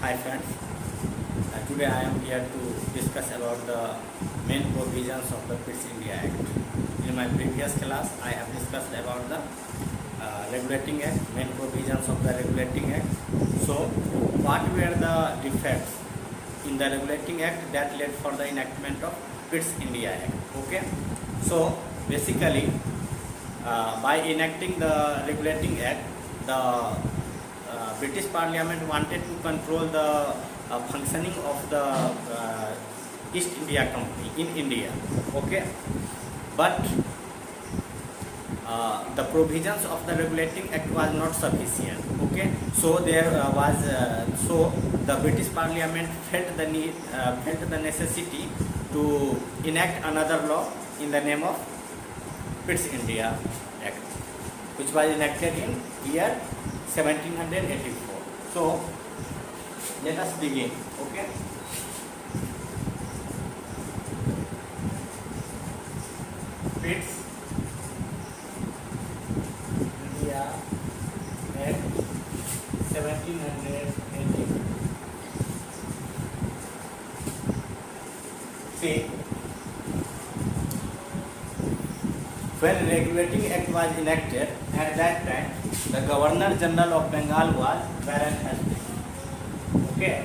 Hi friends, today I am here to discuss about the main provisions of the PITS India Act. In my previous class, I have discussed about the Regulating Act, main provisions of the Regulating Act. So, what were the defects in the Regulating Act that led for the enactment of PITS India Act? Okay, so basically, by enacting the Regulating Act, the British Parliament wanted to control the functioning of the East India Company in India. Okay, but the provisions of the Regulating Act was not sufficient. Okay, so there so the British Parliament felt the need, felt the necessity to enact another law in the name of PITS India Act, which was enacted in year 1784. So let us begin. Okay, PITS India Act 1784. See, when Regulating Act was enacted, at that time the Governor General of Bengal was Warren Hastings. Okay.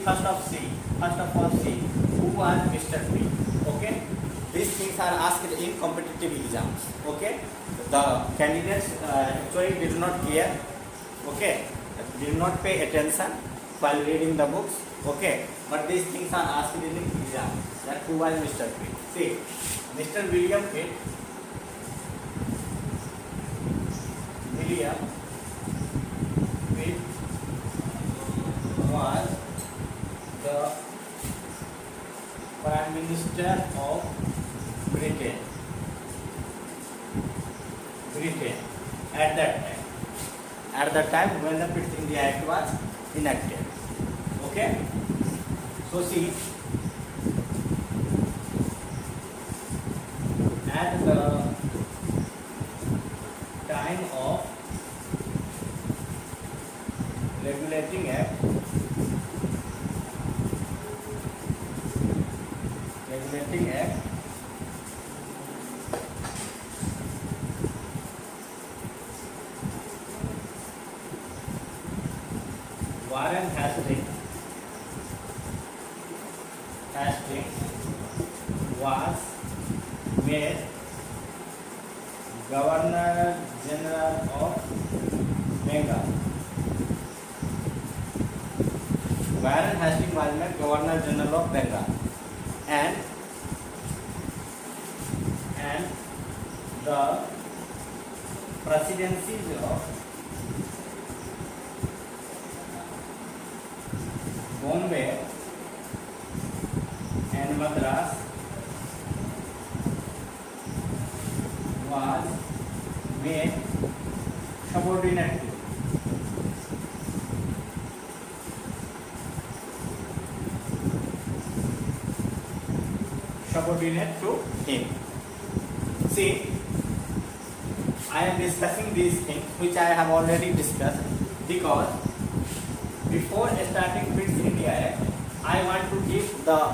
First of all, who was Mr. P. Okay. These things are asked in competitive exams. Okay. The candidates actually did not care. Okay. Did not pay attention while reading the books. Okay. But these things are asked in exam. That who was Mr. Pitt? See, Mr. William Pitt. William Pitt was the Prime Minister of Britain. At that time. At the time when the PITS India Act was enacted. Okay. So see, at the time of Regulating Act, Warren Hastings was made Governor General of Bengal. Warren Hastings was made Governor General of Bengal, and the presidencies of Bombay and Madras was made subordinate to him. See, I am discussing these things which I have already discussed because before starting PITS India Act, I want to give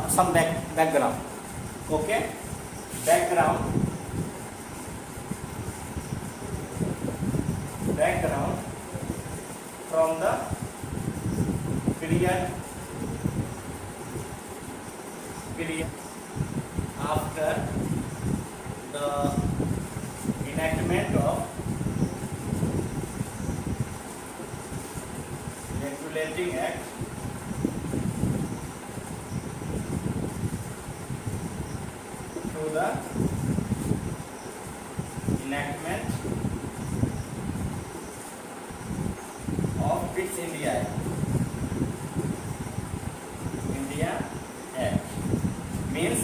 some background. Okay, background from the period after the enactment of Regulating Act to the enactment of PITS India Act means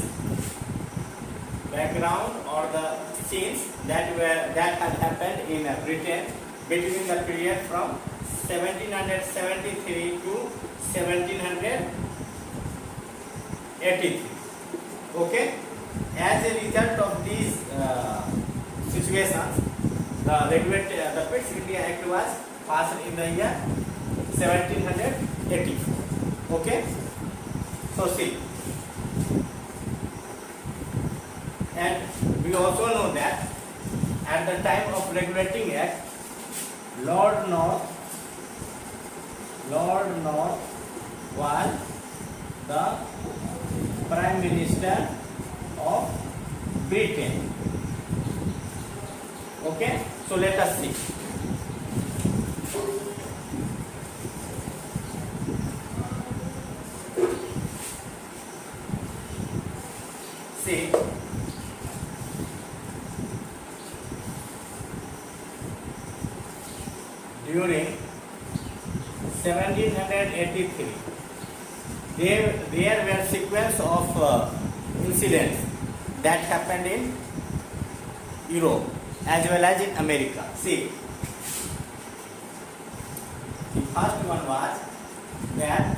background or the scenes that had happened in Britain between the period from 1773 to 1783. Okay, as a result of these situations, the PITS India Act was passed in the year 1784. Okay, so see, and we also know that at the time of regulating act, Lord North was the Prime Minister of Britain. Okay, so let us see. See, during 1783, there were sequence of incidents that happened in Europe as well as in America. See, the first one was that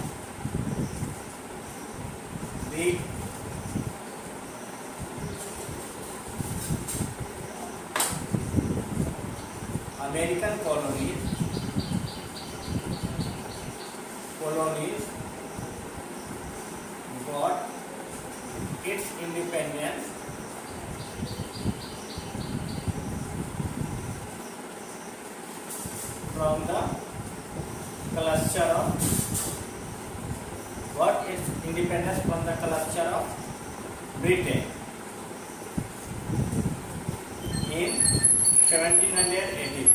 the American colonies got its independence from the cluster of Britain in 1783.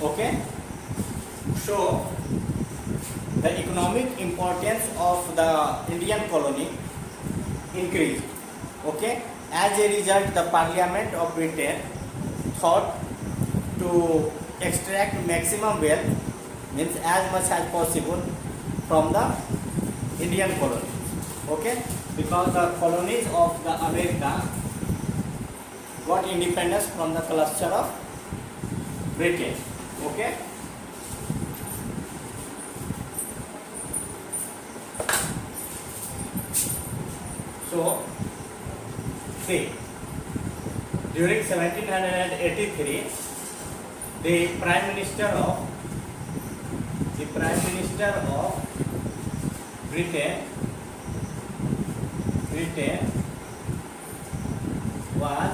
Okay, so the economic importance of the Indian colony increased. Okay, as a result, the Parliament of Britain thought to extract maximum wealth, means as much as possible, from the Indian colonies. Okay, because the colonies of the America got independence from the cluster of Britain. Okay, so see, during 1783, the Prime Minister of Britain was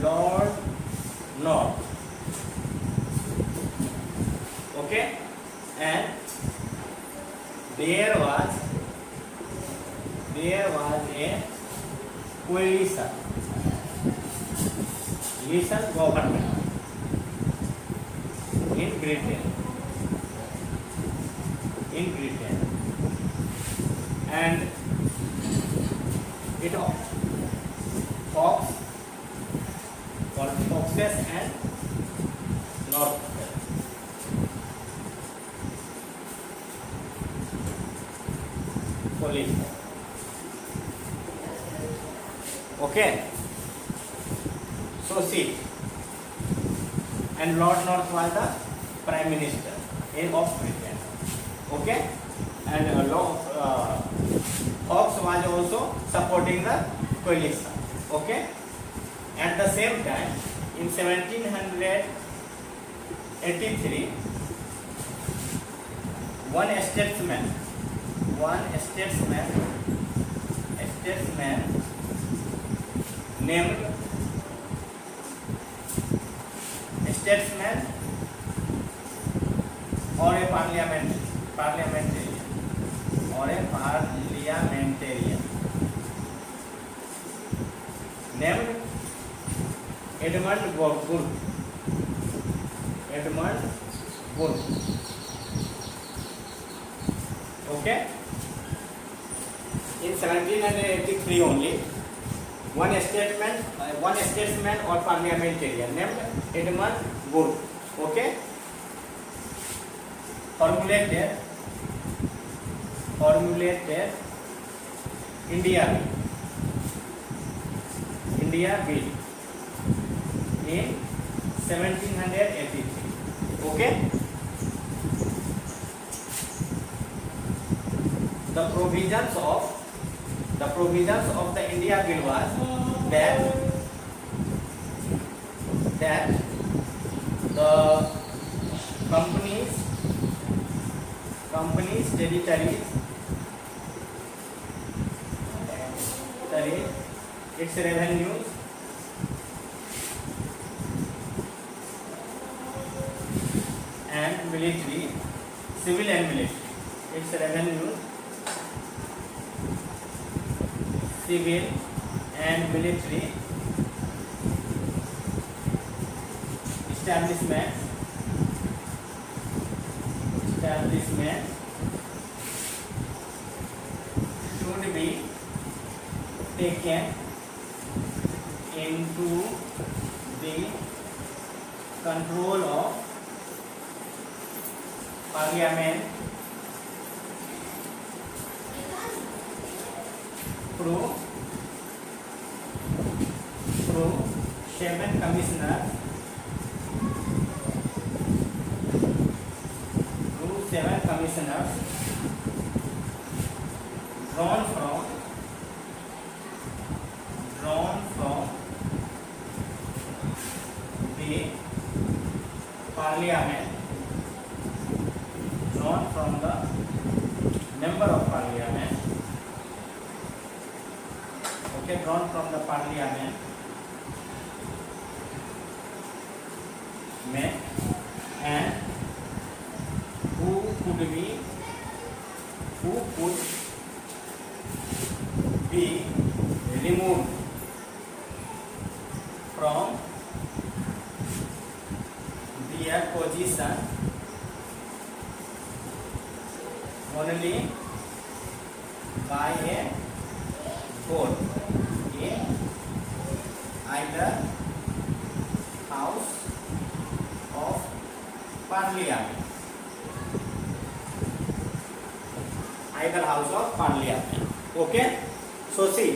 Lord North. Okay, and there was a coalition government in Britain, and it Foxes and North police. Okay, so see, and Lord North was the Prime Minister of Britain. Okay, and Fox was also supporting the coalition. Okay, at the same time, in 1783, one statesman named or a parliamentarian named Edmund Burke. Okay, in 1783 only, one statesman or parliamentarian named Edmund Burke, okay, formulated India Bill in 1783. Okay, the provisions of the India Bill was that the companies territories, its revenues, and military, civil and military, its revenues, civil and military establishment should be taken into the control of Parliament through 7 commissioners drawn from the Parliament, drawn from the member of Parliament, okay, drawn from the Parliament में, and who could be removed from their position only by a vote in either House of Parliament. Okay, so see,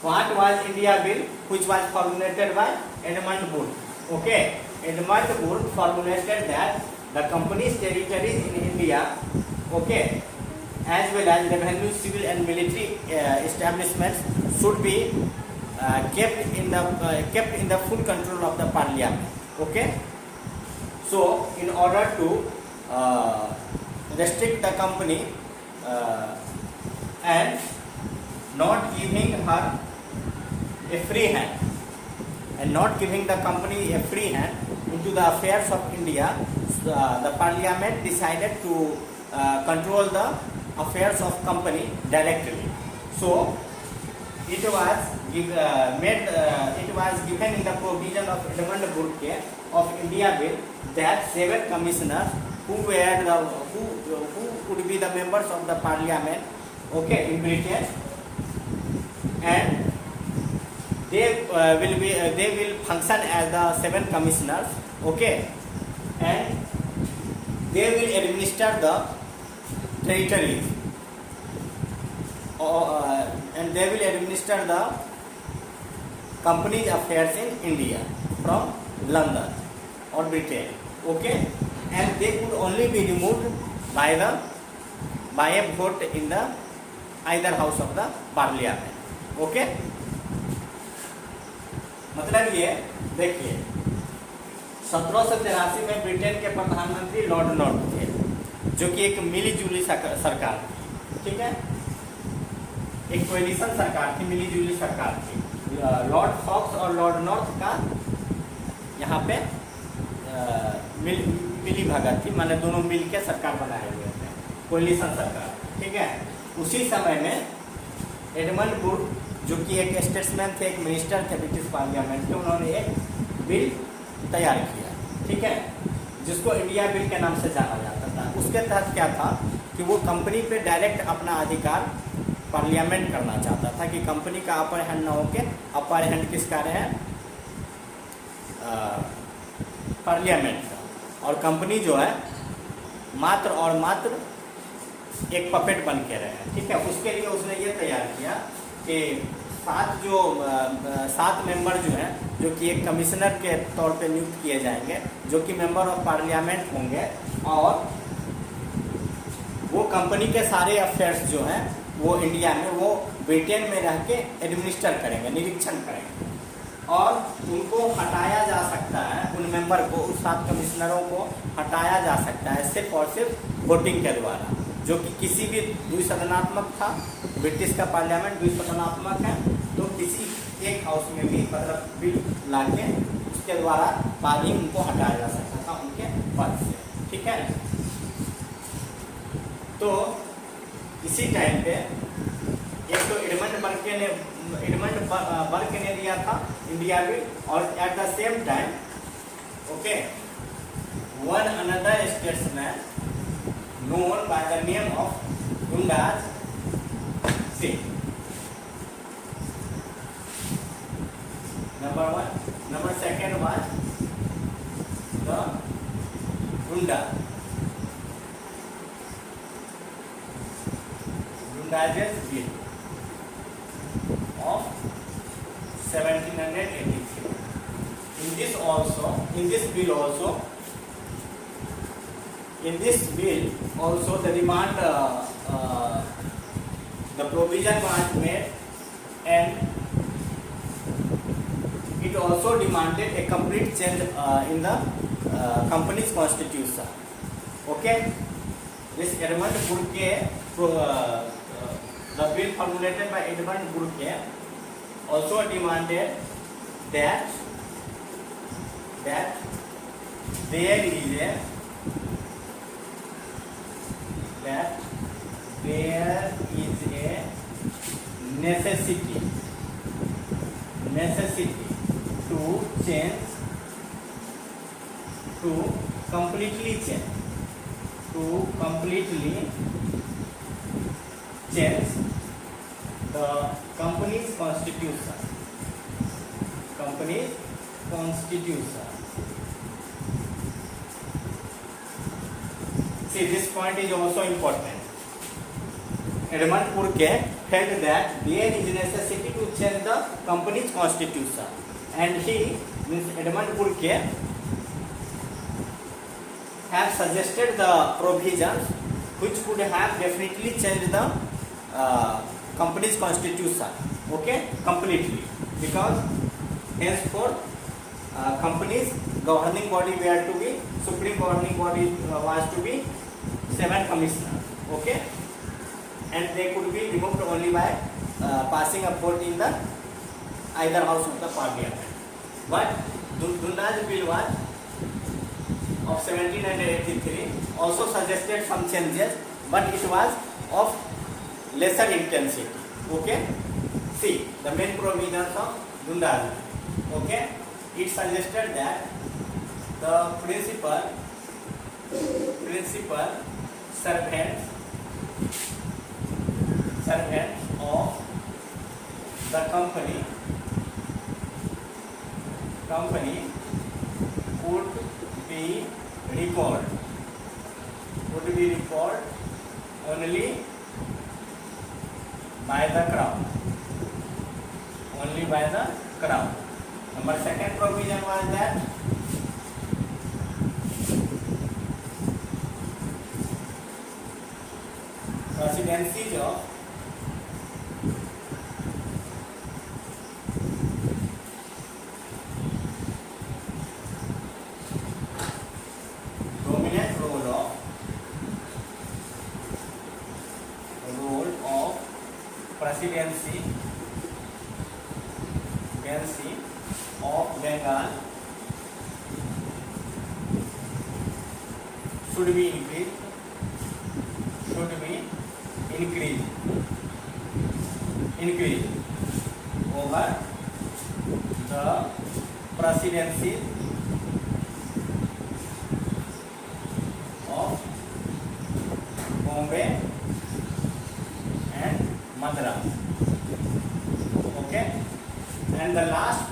what was India Bill, which was formulated by Edmund Burke. Okay, Edmund Burke formulated that the company's territories in India, okay, as well as revenue, civil and military establishments should be kept in the full control of the Parliament. Okay, so in order to restrict the company and not giving her a free hand, and not giving the company a free hand into the affairs of India, the Parliament decided to control the affairs of company directly. So it was given in the provision of Edmund Burke of India Bill that 7 commissioners who could be the members of the Parliament, okay, in Britain, and they will function as the 7 commissioners, okay, and they will administer the territories, and they will administer the company's affairs in India from London or Britain, okay, and they could only be removed by a vote in the either house of the Parliament, okay. मतलब ये देखिए 1783 में Britain के प्रधानमंत्री Lord north थे, जो कि एक मिली जुली सरकार थी, ठीक है, एक कोएलिशन सरकार थी, मिली जुली सरकार थी। लॉर्ड फॉक्स और लॉर्ड नॉर्थ का यहाँ पे मिली भगत थी, माने दोनों मिल के सरकार बनाए हुए थे, कोएलिशन सरकार, ठीक है। उसी समय में एडमंड बुर्क, जो कि एक स्टेट्समैन थे, एक मिनिस्टर थे ब्रिटिश पार्लियामेंट के, उन्होंने एक बिल तैयार किया, ठीक है, जिसको इंडिया बिल के नाम से जाना जाता था। उसके तहत क्या था कि वो कंपनी पे डायरेक्ट अपना अधिकार पार्लियामेंट करना चाहता था कि कंपनी का अपर हैंड ना होके अपर हैंड किसका रहे, पार्लियामेंट का, और कंपनी जो है मात्र और मात्र एक पपेट बन के रहे, ठीक है। उसके लिए उसने ये तैयार किया कि 7 मेंबर जो हैं, जो कि एक कमिश्नर के तौर पे नियुक्त किए जाएंगे, जो कि मेंबर ऑफ पार्लियामेंट होंगे, और वो कंपनी के सारे अफेयर्स जो हैं वो इंडिया में, वो ब्रिटेन में रह के एडमिनिस्टर करेंगे, निरीक्षण करेंगे, और उनको हटाया जा सकता है, उन मेंबर को, उन 7 कमिश्नरों को हटाया जा सकता है सिर्फ और सिर्फ वोटिंग के द्वारा, जो कि किसी भी द्विसदनात्मक था। ब्रिटिश का पार्लियामेंट द्विसदनात्मक है, तो किसी एक हाउस में भी मतलब बिल लाके उसके द्वारा बाद ही उनको हटाया जा सकता था उनके पद से, ठीक है। तो इसी टाइम पे एक तो एडमंड बर्के ने दिया था इंडिया बिल, और at the same time okay one another statesman known by the name of Dundas Singh. Number 1, number 2 was the Dundas bill of 1783. In this bill also the demand, the provision was made, and it also demanded a complete change in the company's constitution. Okay, this Edmund Burke, the bill formulated by Edmund Burke also demanded that there is a necessity to completely change the company's constitution. See, this point is also important. Edmund Burke felt that there is necessity to change the company's constitution, and he, means Edmund Burke, have suggested the provisions which could have definitely changed the company's constitution, okay, completely, because henceforth company's governing body were to be, supreme governing body was to be 7 commissioners, okay, and they could be removed only by passing a vote in the either house of the parliament. But Dundas bill was of 1783 also suggested some changes, but it was of lesser intensity. Okay, see the main provisions of Dundas bill. Okay, it suggested that the principal servants of the company would be recalled only by the crown. Number 2 provision was that presidencies of dominant role of presidency of Bengal should be increased over the presidency of Bombay and Madras. Okay, and the last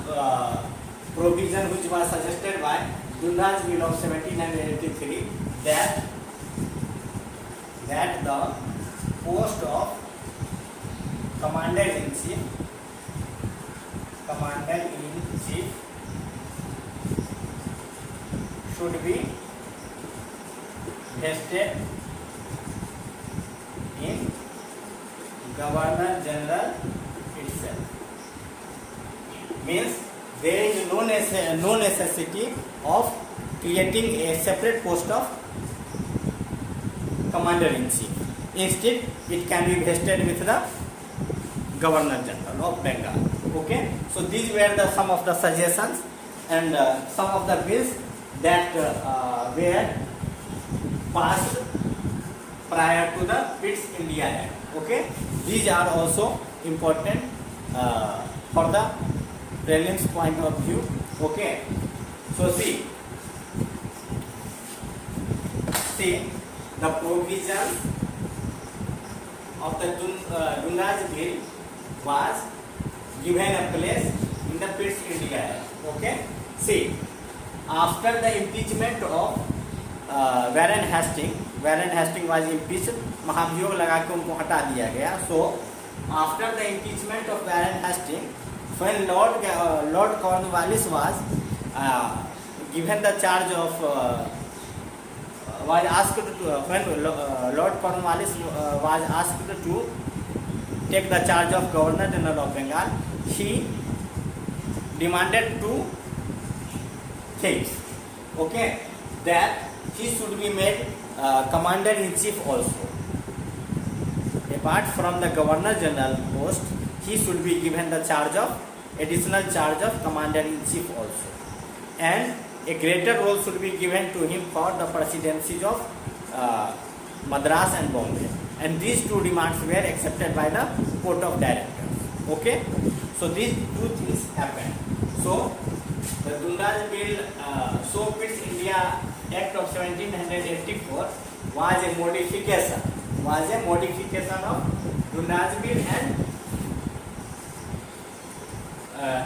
provision which was suggested by Dundas bill of 1783, that the post of commander-in-chief should be vested in Governor General itself. Means there is no necessity of creating a separate post of commander-in-chief. Instead, it can be vested with the Governor General of Bengal. Okay, so these were some of the suggestions and some of the bills that were passed prior to the Pitt's India Act. Okay, these are also important for the prelims point of view. Okay, so see the provisions of the Dundas Bill was given a place in the Pitt's India Act. Okay, see, after the impeachment of Warren Hastings was impeached, महाभियोग लगा के उनको हटा दिया गया. So after the impeachment of Warren Hastings, when Lord Cornwallis was given the charge of Lord Cornwallis was asked to take the charge of Governor General of Bengal, he demanded two things. Okay, that he should be made commander-in-chief also. Apart from the Governor General post, he should be given the additional charge of commander-in-chief also, and a greater role should be given to him for the presidencies of Madras and Bombay. And these two demands were accepted by the Court of Directors. Okay, so these two things happened. So the Dundas Bill, Pitt's India Act of 1784 was a modification of Dundas Bill and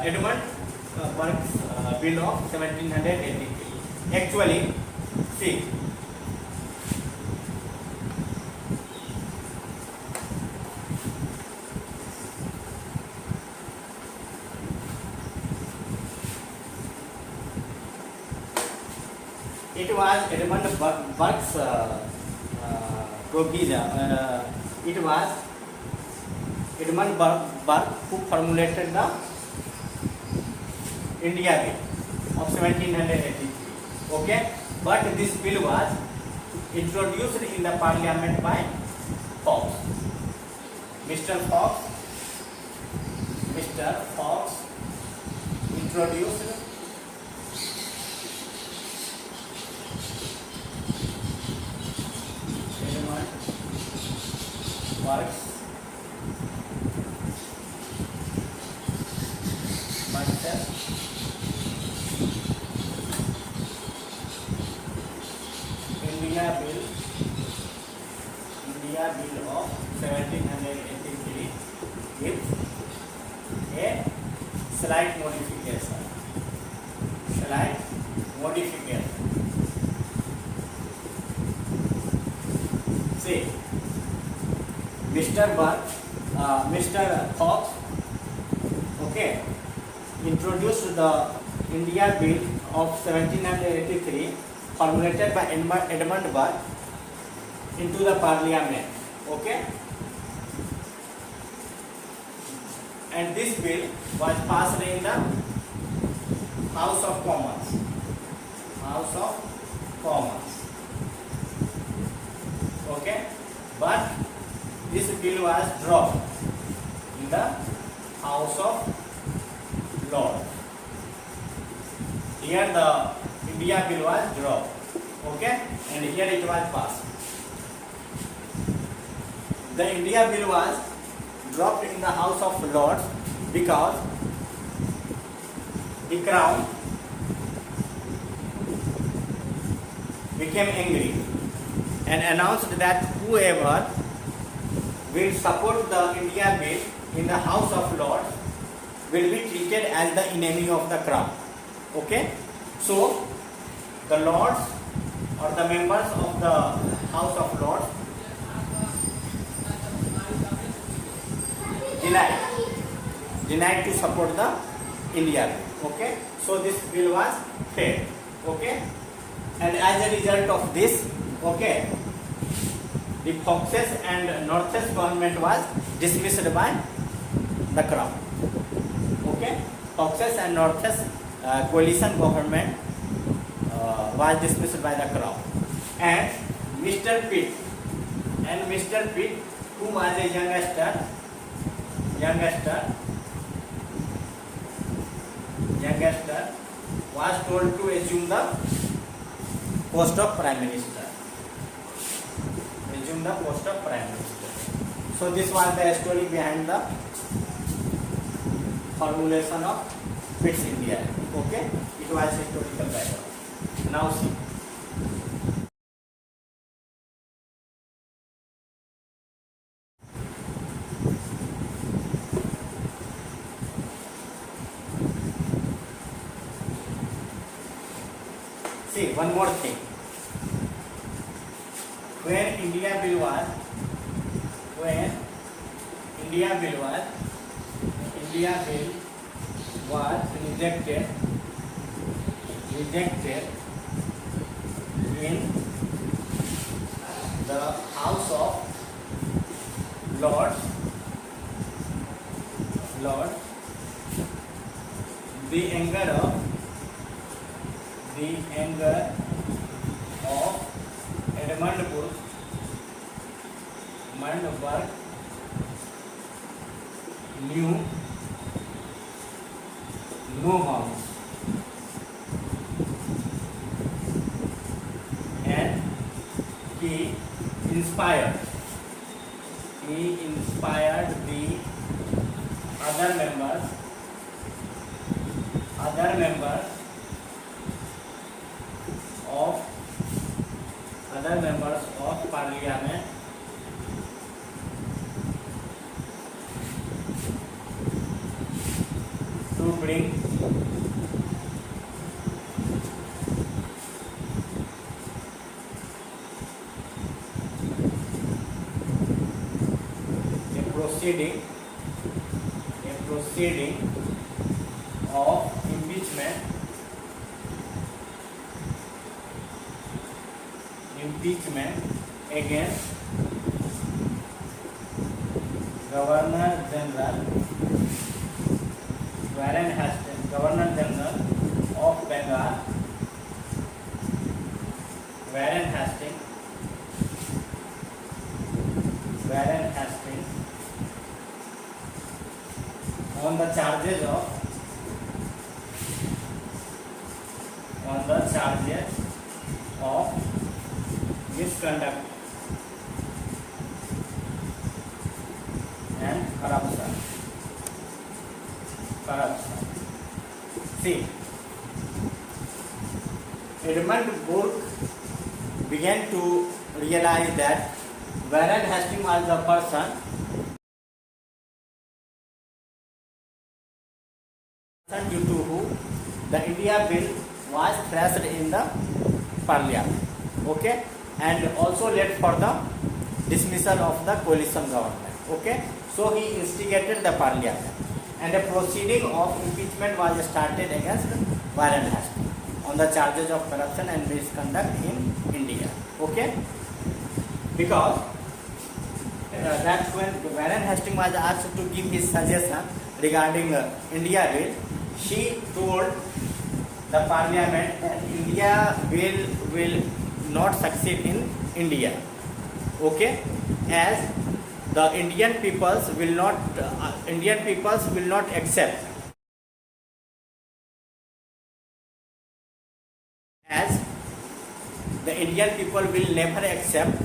Edmund Burke's Bill of 1783. Actually, see, it was Edmund Burke's provision. It was Edmund Burke who formulated the India Bill of 1783. Okay, but this bill was introduced in the Parliament by Fox. Mr. Fox introduced Edmund Burke's India Bill of 1783 with a slight modification. See, Mr. Fox, okay, introduced the India Bill of 1783 formulated by Edmund Burke into the Parliament. Okay, and this bill was passed in the House of Commons. Okay, but this bill was dropped in the House of Lords. Here the India Bill was dropped. Okay, and here it was passed. The India Bill was dropped in the House of Lords because the Crown became angry and announced that whoever will support the India Bill in the House of Lords will be treated as the enemy of the Crown. Okay, so the Lords or the members of the House of Lords denied to support the India Bill. Okay, so this bill was failed. Okay, and as a result of this, okay, the Fox's and North's government was dismissed by the Crown. Okay, Southwest and Northwest coalition government was dismissed by the Crown. And Mr. Pitt, who was a youngster, was told to assume the post of Prime Minister. So this was the story behind the formulation of Pitt's India Act. Okay, it was historical background. Now see. See, one more thing. When India Bill was rejected in the House of Lords, the anger of Edmund Burke knew no bounds, and he inspired the other members of Parliament to bring a proceeding of impeachment against Governor General Warren Hastings, Governor General of Bengal, Warren Hastings, on the charges of misconduct and corruption. See, Edmund Burke began to realize that Warren Hastings was the person due to who the India Bill was thrashed in the Parliament. Okay, and also led for the dismissal of the coalition government. Okay, so he instigated the Parliament, and a proceeding of impeachment was started against Warren Hastings on the charges of corruption and misconduct in India. Okay, because that's when Warren Hastings was asked to give his suggestion regarding India Bill. She told the Parliament that India Bill will not succeed in India. Okay, as the Indian peoples will not accept, as the Indian people will never accept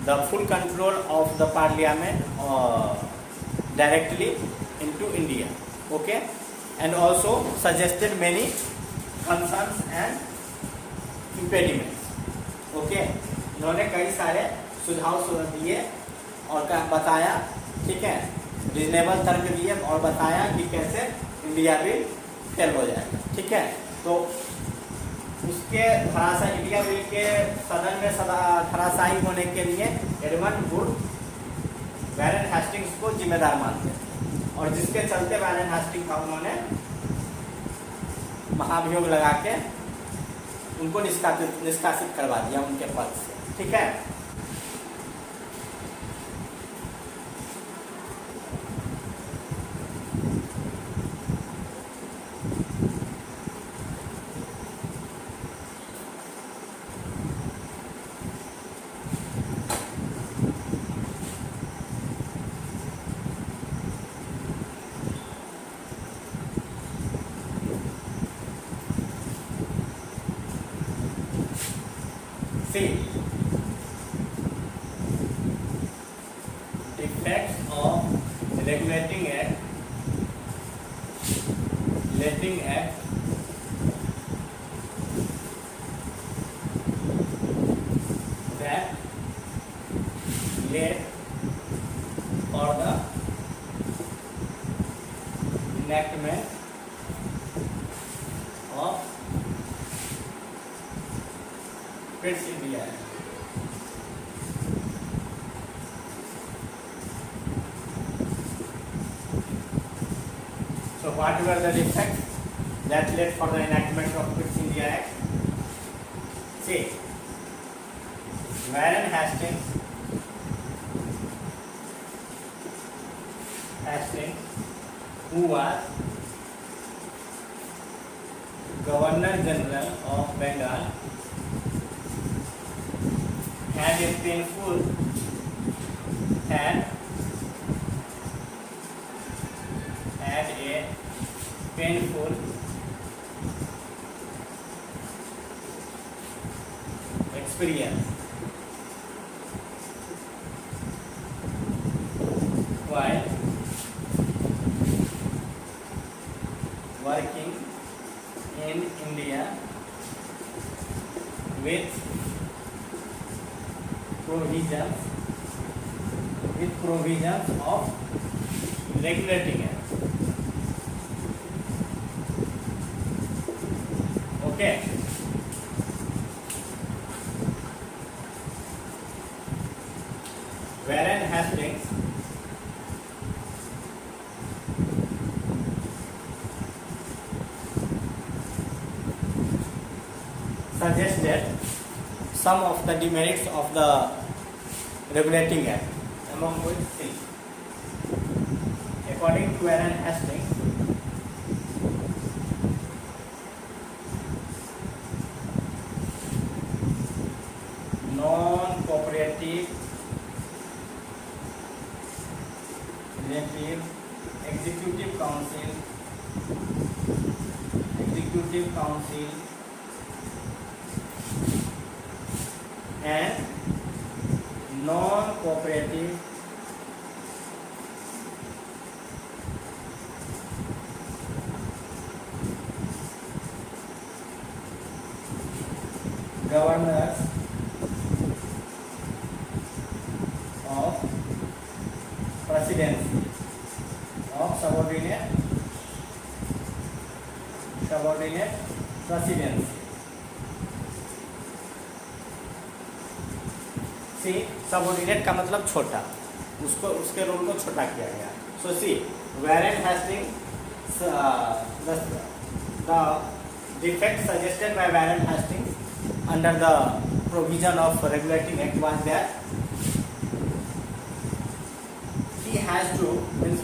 the full control of the Parliament directly into India. Okay, and also suggested many concerns and impediments. Okay, इन्होंने कई सारे सुझाव दिए और बताया, ठीक है, reasonable तर्क दिए और बताया कि कैसे इंडिया बिल फेल हो जाएगा. ठीक है, तो उसके इंडिया बिल के सदन में धराशायी होने के लिए एडमंड बुर्क वैरेन हेस्टिंग्स को जिम्मेदार मानते हैं, और जिसके चलते वैरेन हेस्टिंग्स का उन्होंने महाभियोग लगा के उनको निष्कासित करवा दिया उनके पद से. ठीक है, See, defects of regulating act, letting act that led for the enactment of Pitt's India Act. So what were the defects that led for the enactment of Pitt's India Act? See, Warren Hastings, who was Governor General of Bengal, had a painful experience while working in India with provisions of regulating act. Okay. Warren Hastings suggested some of the demerits of the regulating act, among which three. According to Warren Hastings, non-cooperative relative executive council and non-cooperative governors of presidency of subordinate presidency. See subordinate का मतलब छोटा, उसको उसके role को छोटा किया गया. सो सी Warren Hastings, the defect suggested by Warren Hastings under the provision of regulating act was that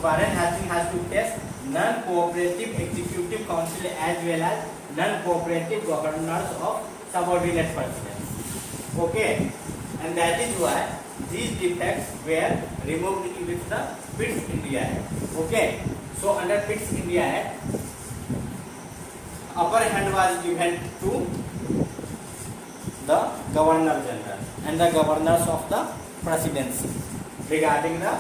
Warren Hastings has to test non-cooperative executive council as well as non-cooperative governors of subordinate presidents. Okay, and that is why these defects were removed with the Pitt's India Act. Okay, so under Pitt's India Act, upper hand was given to the Governor General and the governors of the presidency regarding the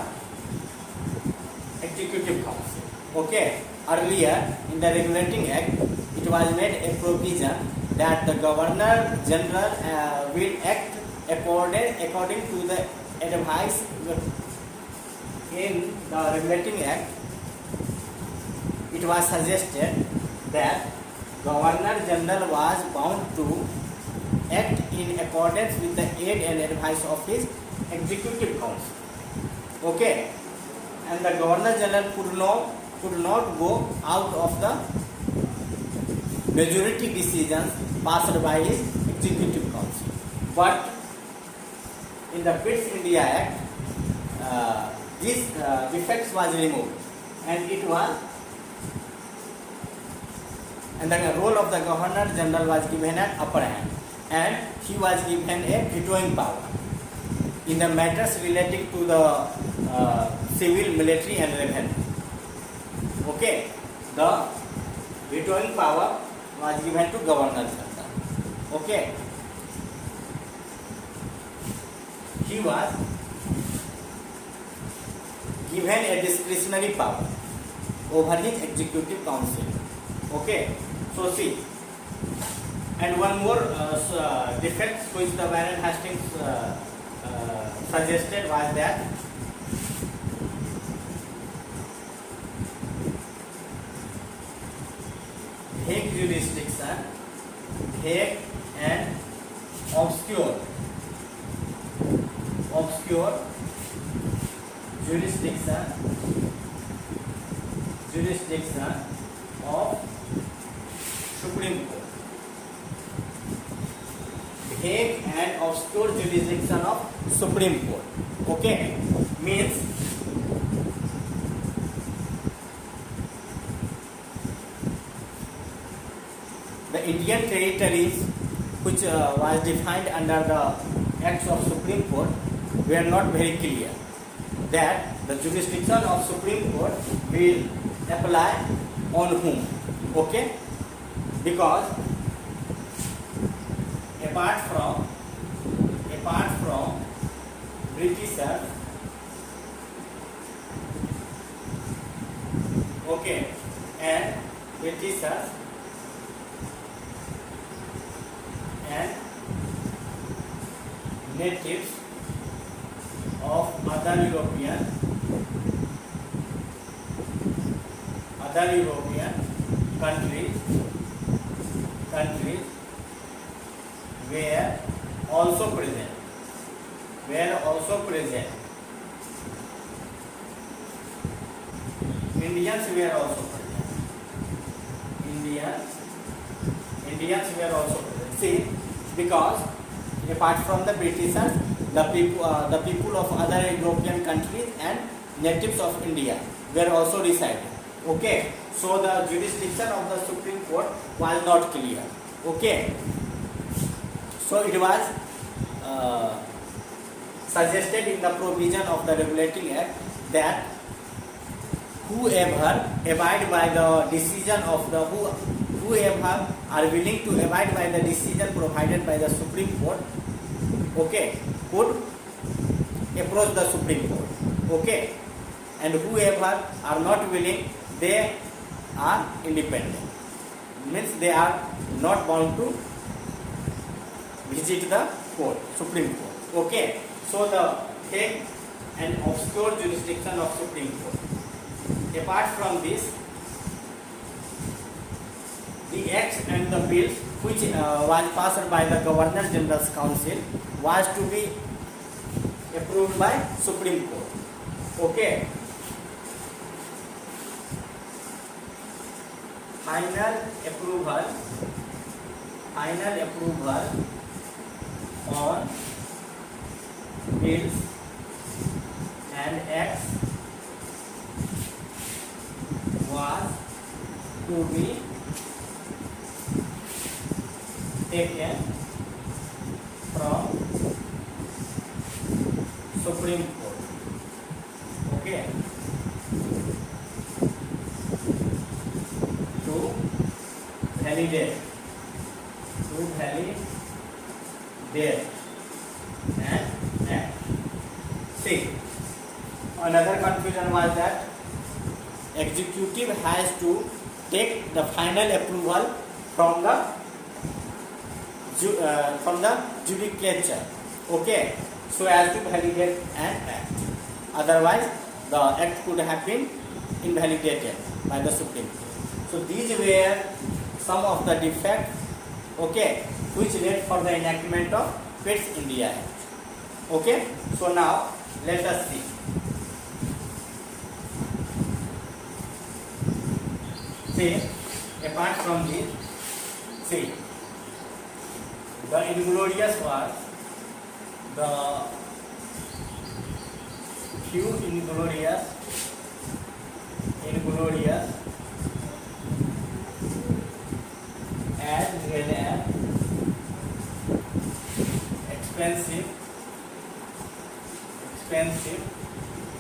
executive council. Okay, earlier in the regulating act it was made a provision that the Governor General will act according to the advice in the regulating act. It was suggested that Governor General was bound to act in accordance with the aid and advice of his executive council. Okay, and the Governor General could not go out of the majority decisions passed by his executive council. But in the Pitt's India Act, this defects was removed, and the role of the Governor General was given an upper hand, and he was given a vetoing power in the matters relating to the civil, military and revenue. Okay, the vetoing power was given to Governor General. Okay, he was given a discretionary power over his executive council. Okay, so see, and one more defect which the Warren Hastings suggested was that vague jurisdiction, vague and obscure jurisdiction of Supreme Court. Vague and obscure jurisdiction of Supreme Court. Okay, means the Indian territories which was defined under the acts of Supreme Court were not very clear. That the jurisdiction of Supreme Court will apply on whom? Okay, because apart from Britishers, okay, and Britishers and natives of other European countries were also present. Indians were also present. Indians were also present. See, because apart from the Britishers, the people of other European countries and natives of India were also residing. Okay, so the jurisdiction of the Supreme Court was not clear. Okay, so it was suggested in the provision of the Regulating Act that whoever abide by the decision of the whoever are willing to abide by the decision provided by the Supreme Court, okay, could approach the Supreme Court. Okay, and whoever are not willing, they are independent. Means they are not bound to visit the court, Supreme Court. Okay, so the vague and obscure jurisdiction of Supreme Court. Apart from this, the acts and the bills which was passed by the Governor General's Council was to be approved by Supreme Court. Okay. Final approval on bills and acts was to be taken from Supreme Court. Okay. To validate and act. See, another confusion was that executive has to take the final approval from the judicature, okay, so as to validate an act. Otherwise, the act could have been invalidated by the Supreme Court. So these were some of the defects, okay, which led for the enactment of Pitt's India Act. Okay, so now let us see. See, apart from this, see, the inglorious was the few inglorious as well as expensive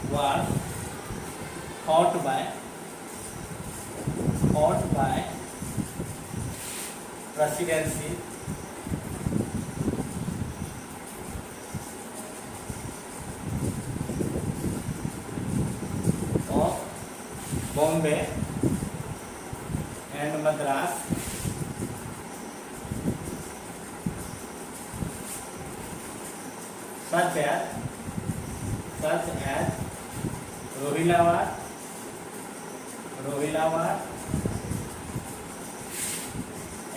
was fought by presidency Bombay and Madras such as Rohilawat,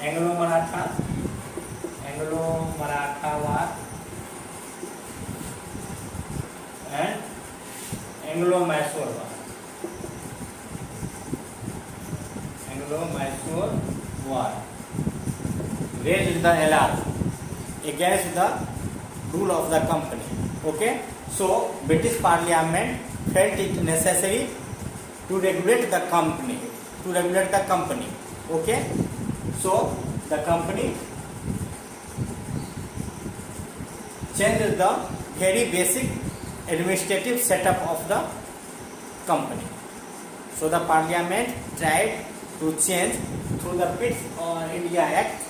Anglo-Marathawat and Anglo-Mysore war raised the alarm against the rule of the company. Okay, so British Parliament felt it necessary to regulate the company. Okay, so the company changed the very basic administrative setup of the company. So the Parliament tried to change through the Pitt India Act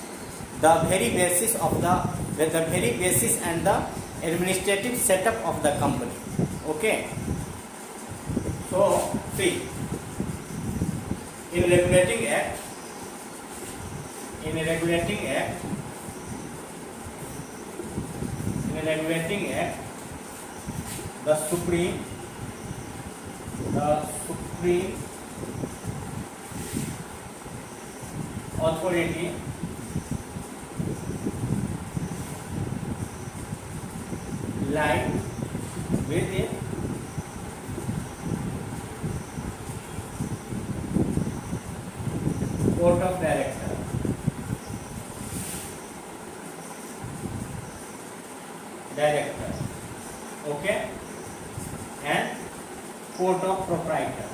the very basis and the administrative setup of the company. Okay, so see, in regulating act the supreme authority lies with the Court of Directors. Okay, and Court of Proprietors.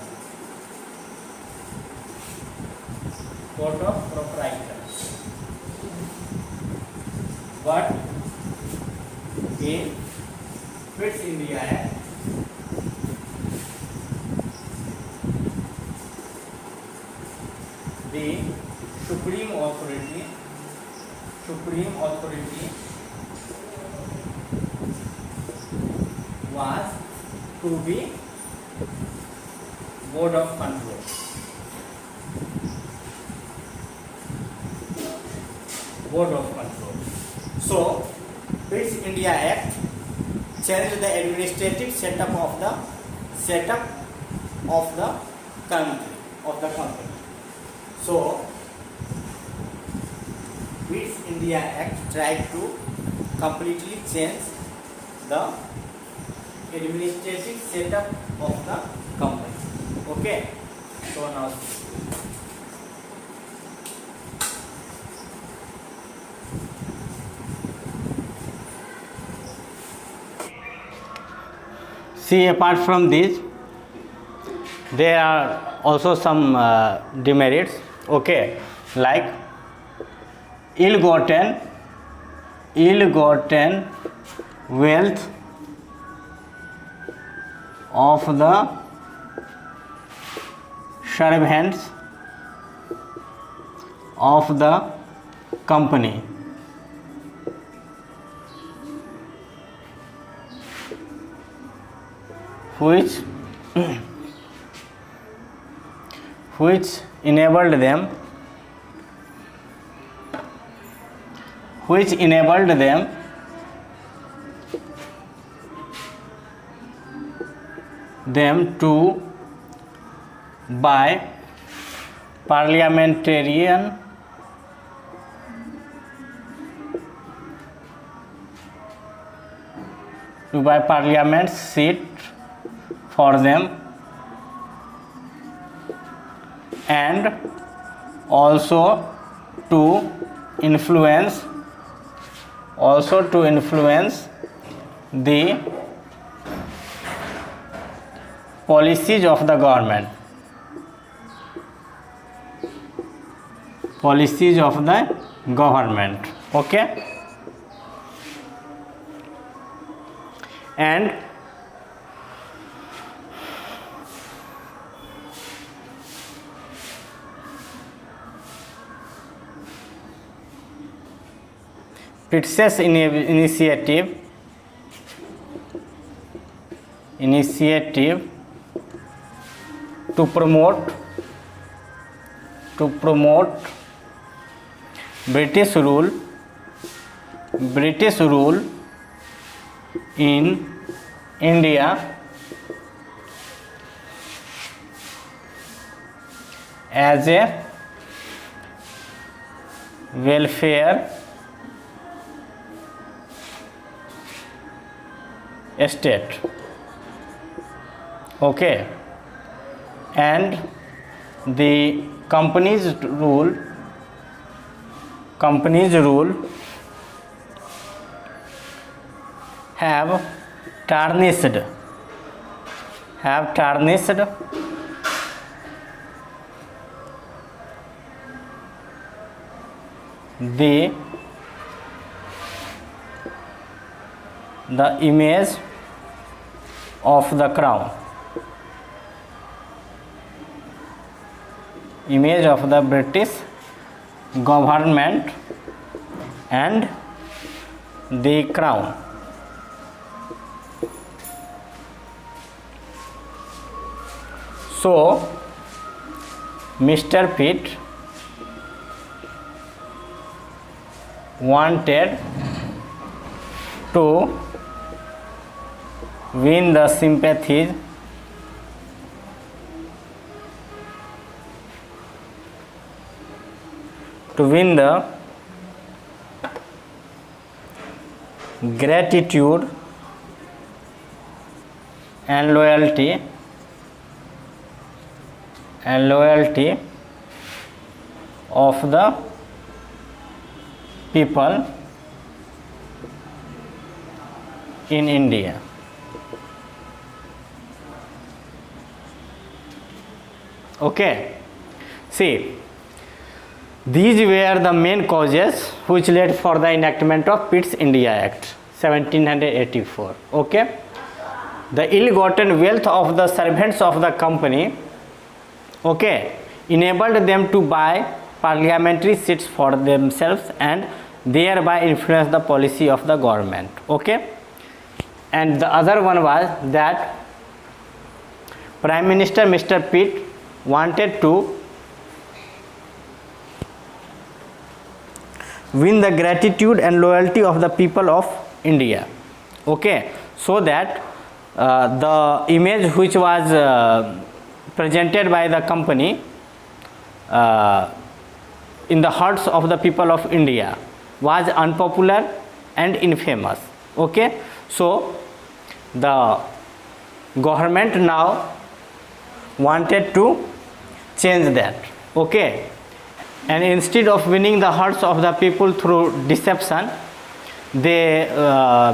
But in Pitt India Act, the Supreme Authority was to be Board of Control. So Pitt India Act changed the administrative setup of the company. So Pitt India Act tried to completely change the administrative setup of the company. Okay, so now see, apart from this, there are also some demerits. Okay, like ill-gotten wealth of the servants of the company, which enabled them to by parliamentarian parliament seat for them, and also to influence the policies of the government. Okay, and Pitt's initiative to promote to promote British rule in India as a welfare state. Okay, and the company's rule have tarnished the image of the crown, image of the British government and the crown. So Mr. Pitt wanted to win the sympathies gratitude and loyalty of the people in India. Okay, see, these were the main causes which led for the enactment of Pitt's India Act 1784. Okay, the ill-gotten wealth of the servants of the company, okay, enabled them to buy parliamentary seats for themselves and thereby influence the policy of the government. Okay, and the other one was that Prime Minister Mr. Pitt wanted to win the gratitude and loyalty of the people of India. Okay, so that the image which was presented by the company in the hearts of the people of India was unpopular and infamous. Okay, so the government now wanted to change that. Okay, and instead of winning the hearts of the people through deception, the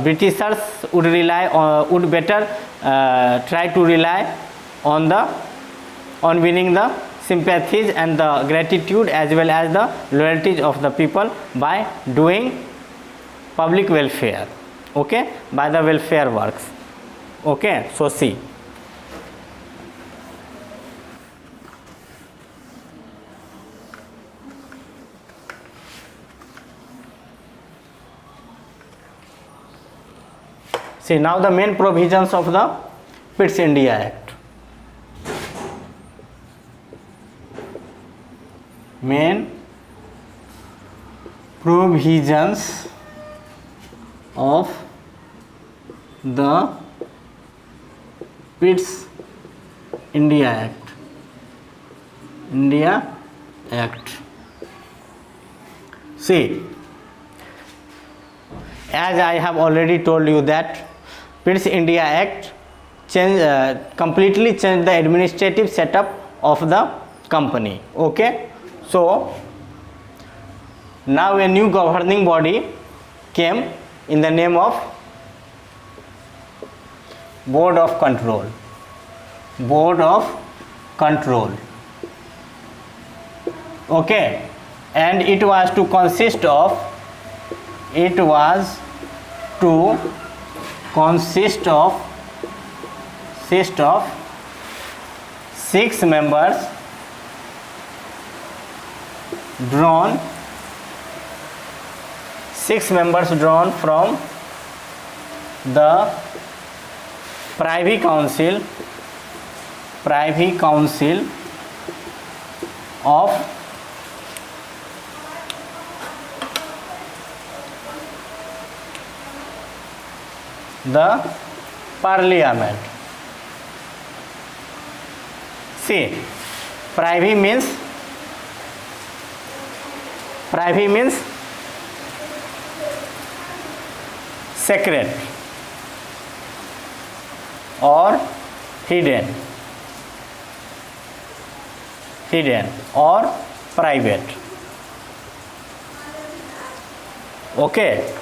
Britishers would better try to rely on winning the sympathies and the gratitude as well as the loyalties of the people by doing public welfare. Okay, by the welfare works. Okay, so see, now the main provisions of the Pitt's India Act. Main provisions of the Pitt's India Act. See, as I have already told you that Pitt's India Act completely changed the administrative setup of the company. Okay, so now a new governing body came in the name of Board of Control. Okay, and it was to consist of 6 members drawn from the Privy Council of the parliament. See, privy means secret or hidden or private. Okay,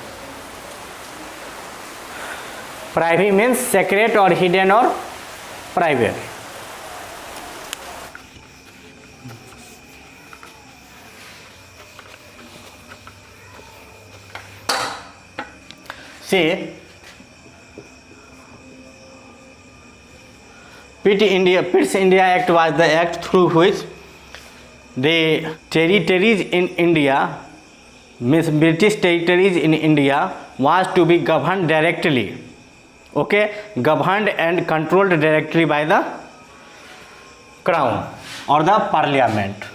privy means secret or hidden or private. See, Pitt India Act was the act through which the territories in India, means British territories in India, was to be governed directly, okay, governed and controlled directly by the crown or the parliament.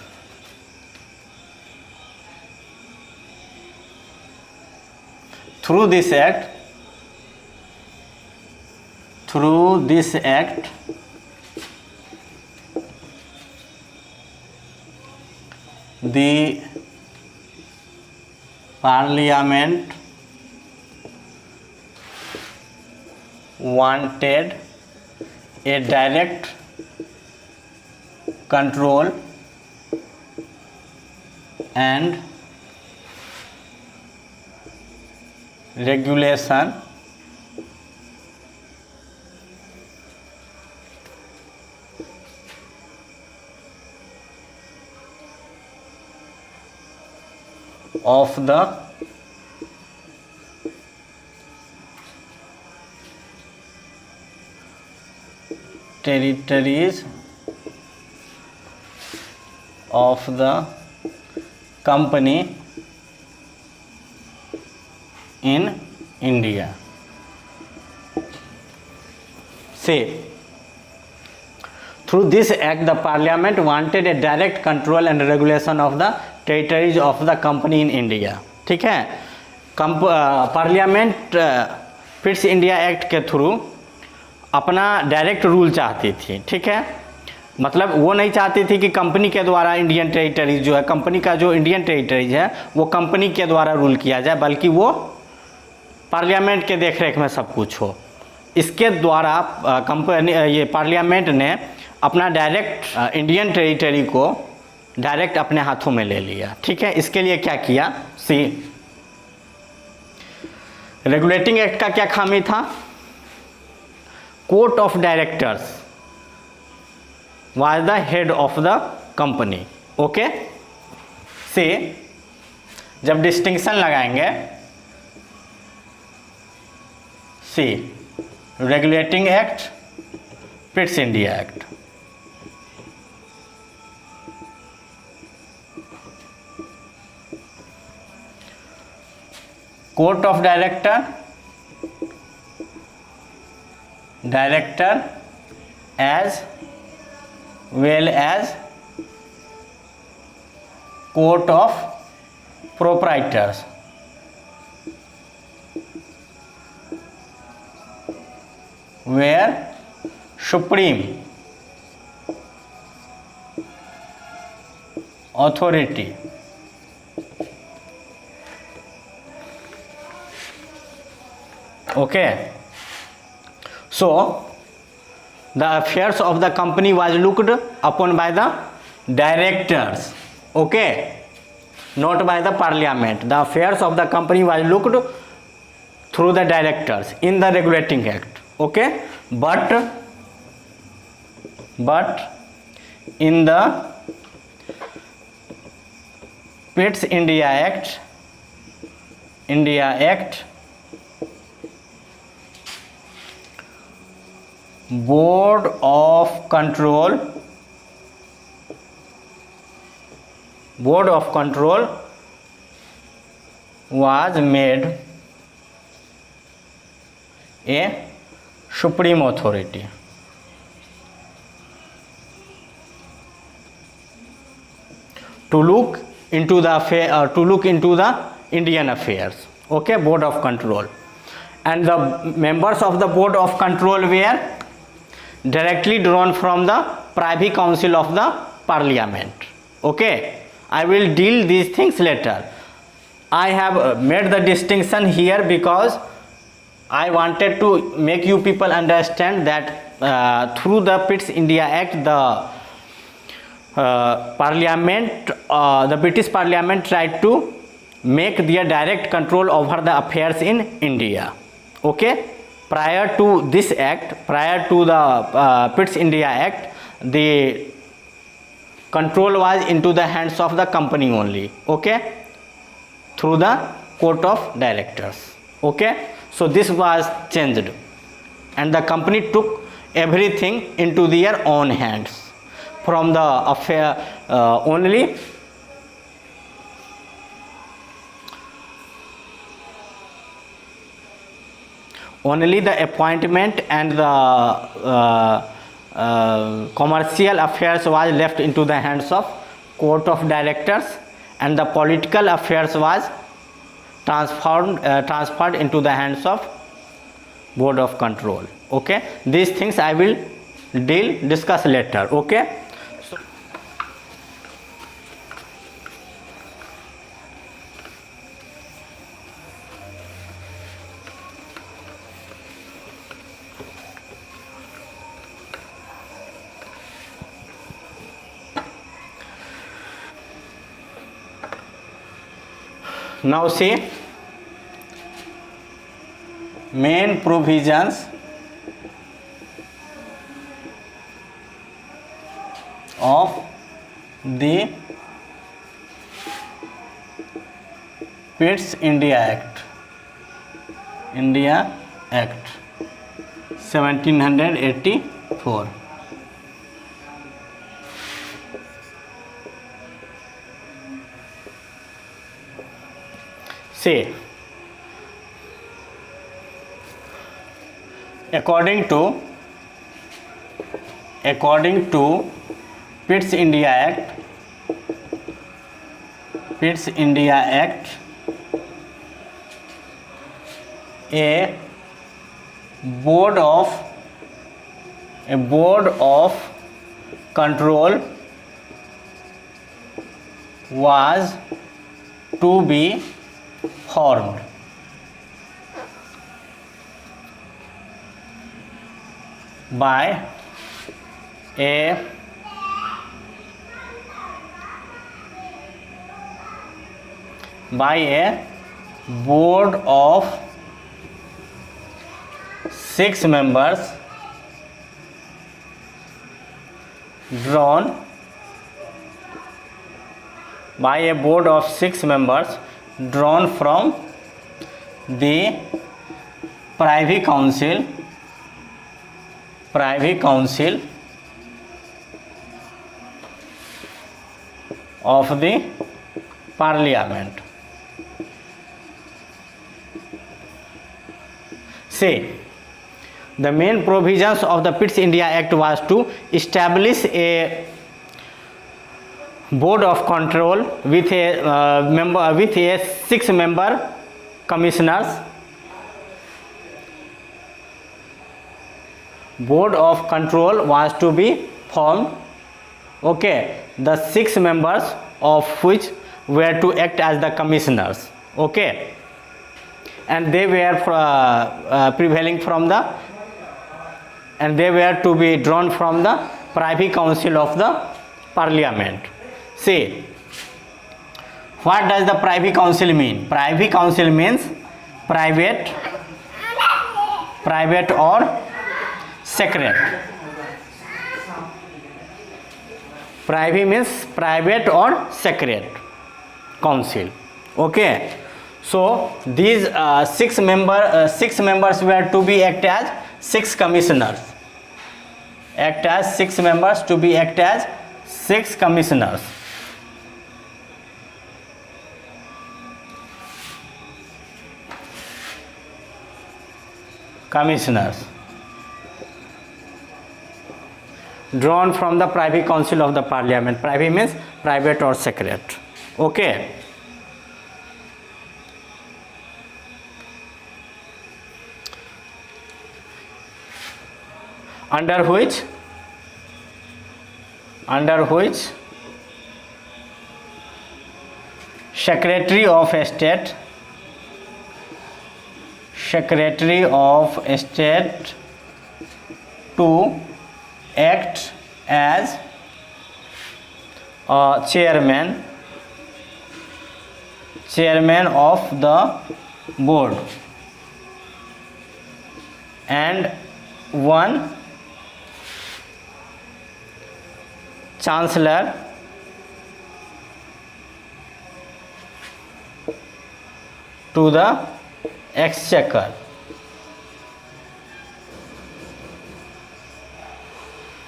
Through this act, the parliament wanted a direct control and regulation of the territories of the company in India. Say, through this act, the parliament wanted a direct control and regulation of the territories of the company in India. ठीक है, parliament पिट्स India act के through अपना direct rule चाहती थी. ठीक है, मतलब वो नहीं चाहती थी कि कंपनी के द्वारा इंडियन टेरिटरीज जो है, कंपनी का जो इंडियन टेरिटरीज है वो कंपनी के द्वारा रूल किया जाए, बल्कि वो पार्लियामेंट के देखरेख में सब कुछ हो. इसके द्वारा कंपनी ये पार्लियामेंट ने अपना डायरेक्ट इंडियन टेरिटरी को डायरेक्ट अपने हाथों में ले लिया. ठीक है, इसके लिए क्या किया? सी, रेगुलेटिंग एक्ट का क्या खामी था? Court of directors was the head of the company. Okay, see, जब डिस्टिंक्शन लगाएंगे, see, regulating act, Pitt's India act. Court of director as well as court of proprietors. Where supreme authority okay, so the affairs of the company was looked upon by the directors, okay, not by the parliament. The affairs of the company was looked through the directors in the regulating act, okay, but in the Pitt's India Act, Board of Control was made a supreme authority. To look into the Indian affairs, okay, Board of Control, and the members of the board of control were directly drawn from the Privy Council of the Parliament. Okay, I will deal these things later. I have made the distinction here because I wanted to make you people understand that through the Pitt's India Act, the the British Parliament tried to make their direct control over the affairs in India. Okay, prior to this act, prior to the Pitt's India Act, the control was into the hands of the company only. Okay, through the court of directors. Okay, so this was changed and the company took everything into their own hands from the affair only. Only the appointment and the commercial affairs was left into the hands of court of directors, and the political affairs was transferred into the hands of board of control. Okay, these things I will discuss later. Okay, so now see main provisions of the Pitt's India Act, 1784. See, according to Pitt's India Act, a board of control was to be formed by a board of 6 members drawn from the Privy Council of the Parliament. See, the main provisions of the Pitt's India Act was to establish a board of control with a 6-member commissioners. Board of control was to be formed. Okay, the 6 members of which were to act as the commissioners. Okay, and they were prevailing from the, and they were to be drawn from the Privy Council of the Parliament. See, what does the Privy Council mean? Privy Council means private or secret. Privy means private or secret council. Okay, so these 6 members were to be act as 6 commissioners. Act as 6 members to be act as 6 commissioners. Drawn from the Privy Council of the Parliament. Privy means private or secret. Okay. under which Secretary of State to act as chairman of the board and one chancellor to the exchequer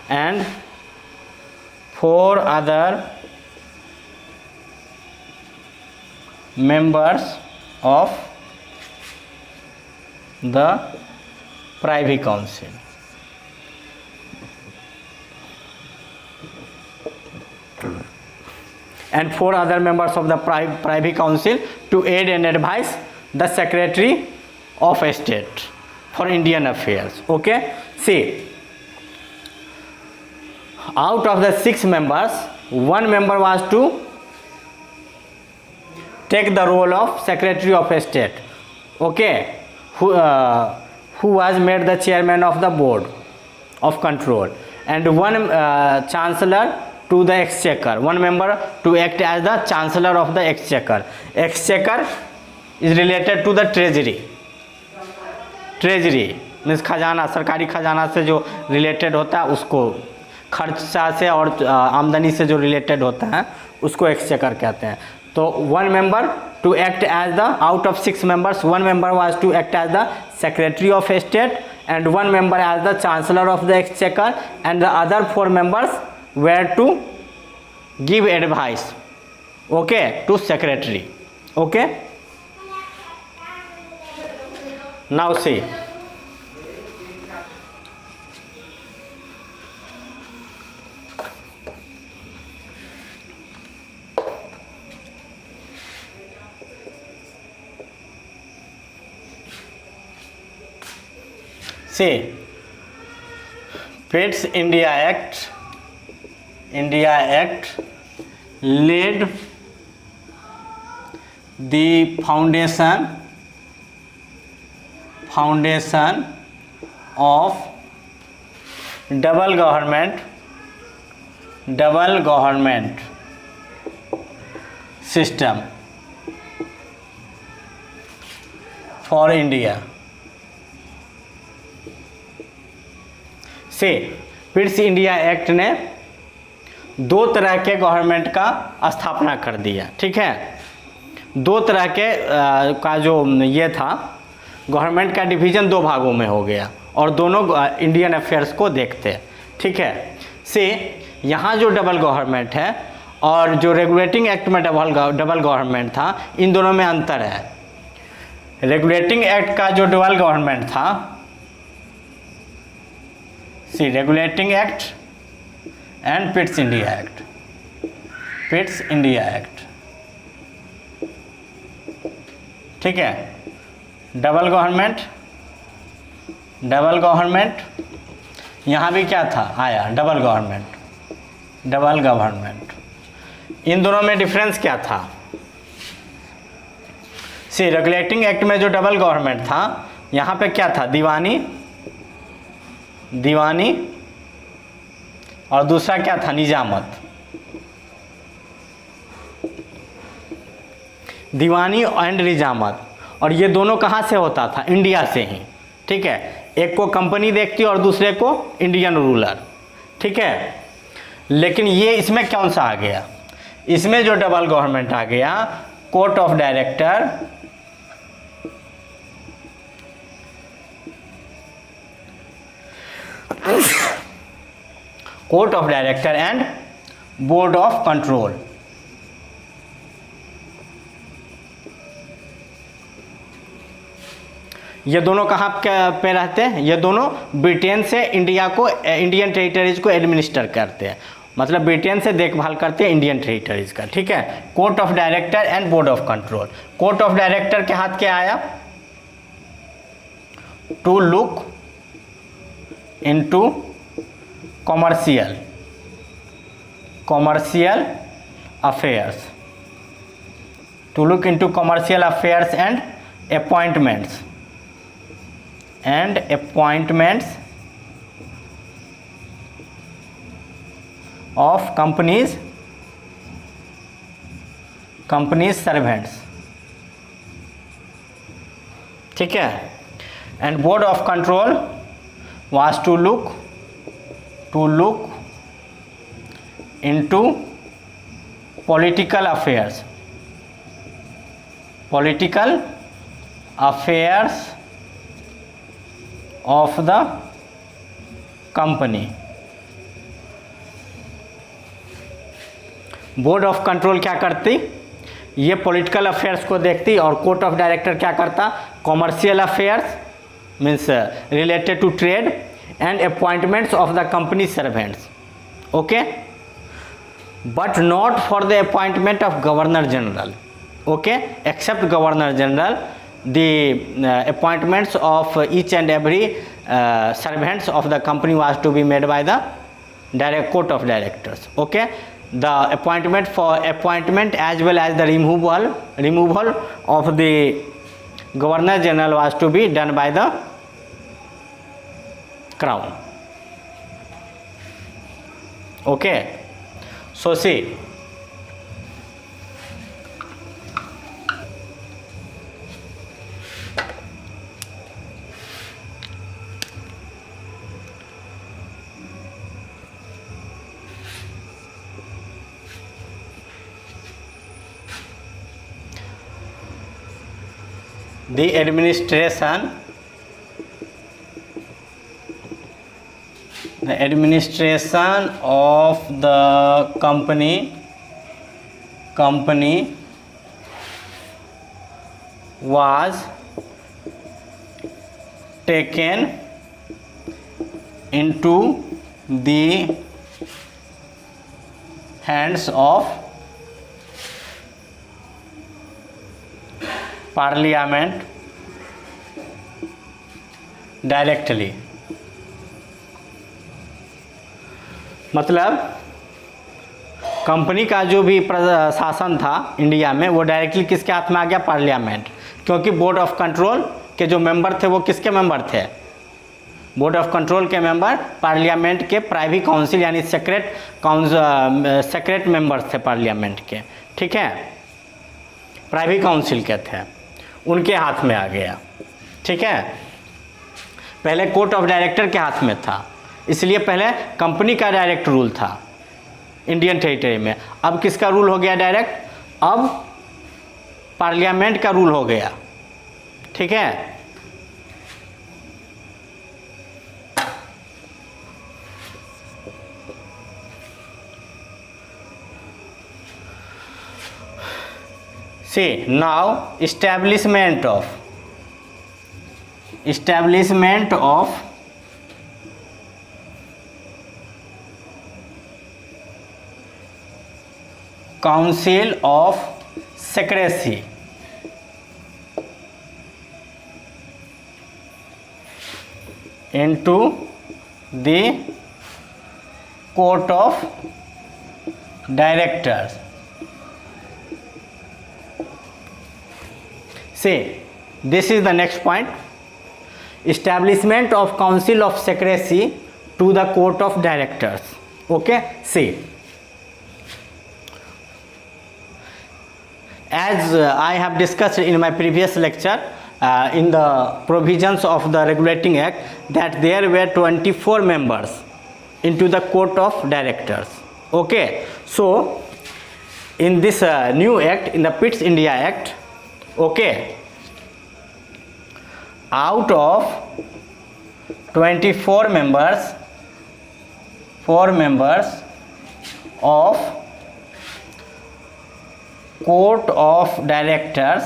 and 4 other members of the Privy Council. And 4 other members of the Privy Council to aid and advise the Secretary of State for Indian Affairs. Okay, see, out of the 6 members, 1 member was to take the role of Secretary of State, okay, who was made the chairman of the board of control, and 1 chancellor to the exchequer, 1 member to act as the chancellor of the exchequer. Exchequer is related to the treasury means खजाना, सरकारी खजाना से जो related होता है उसको, खर्चा से और आमदनी से जो रिलेटेड होता है उसको एक्सचेकर कहते हैं. तो 1 member to act as the, out of 6 members, 1 member was to act as the Secretary of State and 1 member as the Chancellor of the Exchequer, and the other 4 members were to give advice, okay, to Secretary. Okay, now see, Pitt's India Act laid the foundation of double government system for India. से पिट्स India act ने 2 तरह के government का स्थापना कर दिया. ठीक है, 2 तरह के का जो ये था गवर्नमेंट का डिवीज़न 2 भागों में हो गया और दोनों इंडियन अफेयर्स को देखते. ठीक है, से यहाँ जो डबल गवर्नमेंट है और जो रेगुलेटिंग एक्ट में डबल गवर्नमेंट था, इन दोनों में अंतर है. रेगुलेटिंग एक्ट का जो डबल गवर्नमेंट था, See, Regulating Act and Pitt's India Act. ठीक है, डबल गवर्नमेंट यहाँ भी क्या था, आया डबल गवर्नमेंट. इन दोनों में डिफरेंस क्या था? सी, रेगुलेटिंग एक्ट में जो डबल गवर्नमेंट था, यहाँ पे क्या था, दीवानी और दूसरा क्या था, निजामत. दीवानी एंड निजामत, और ये दोनों कहाँ से होता था, इंडिया से ही. ठीक है, एक को कंपनी देखती और दूसरे को इंडियन रूलर. ठीक है, लेकिन ये इसमें कौन सा आ गया, इसमें जो डबल गवर्नमेंट आ गया, court of director and board of control. ये दोनों कहाँ पे रहते हैं, ये दोनों ब्रिटेन से इंडियन टेरिटरीज को एडमिनिस्टर करते हैं, मतलब ब्रिटेन से देखभाल करते हैं इंडियन टेरिटरीज का. ठीक है, court of director and board of control. Court of director के हाथ क्या आया, to look into commercial affairs, to look into commercial affairs and appointments of companies servants, ठीक है. And board of control was to look into political affairs of the company. Board of control क्या करती, ये political affairs को देखती, और court of director क्या करता, commercial affairs means related to trade and appointments of the company servants. Okay, but not for the appointment of governor general. Okay, except governor general, the appointments of each and every servants of the company was to be made by the court of directors. Okay, the appointment as well as the removal of the governor general was to be done by the crown. Okay, so see, the administration of the company was taken into the hands of parliament directly. मतलब company का जो भी प्रशासन था India में वो directly किसके हाथ में आ गया, पार्लियामेंट. क्योंकि बोर्ड ऑफ कंट्रोल के जो मेंबर थे वो किसके मेंबर थे, बोर्ड ऑफ कंट्रोल के मेंबर पार्लियामेंट के प्राइवी काउंसिल यानी सेक्रेट मेंबर्स थे पार्लियामेंट के. ठीक है, प्राइवी काउंसिल के थे, उनके हाथ में आ गया. ठीक है, पहले कोर्ट ऑफ डायरेक्टर के हाथ में था, इसलिए पहले कंपनी का डायरेक्ट रूल था इंडियन टेरिटरी में. अब किसका रूल हो गया डायरेक्ट, अब पार्लियामेंट का रूल हो गया. ठीक है, see now establishment of council of secrecy into the court of directors. See, this is the next point. Establishment of council of secrecy to the court of directors. Okay, see, as I have discussed in my previous lecture in the provisions of the regulating act, that there were 24 members into the court of directors. Okay, so in this new act, in the Pitt's India Act, okay, out of 24 members, 4 members of court of directors,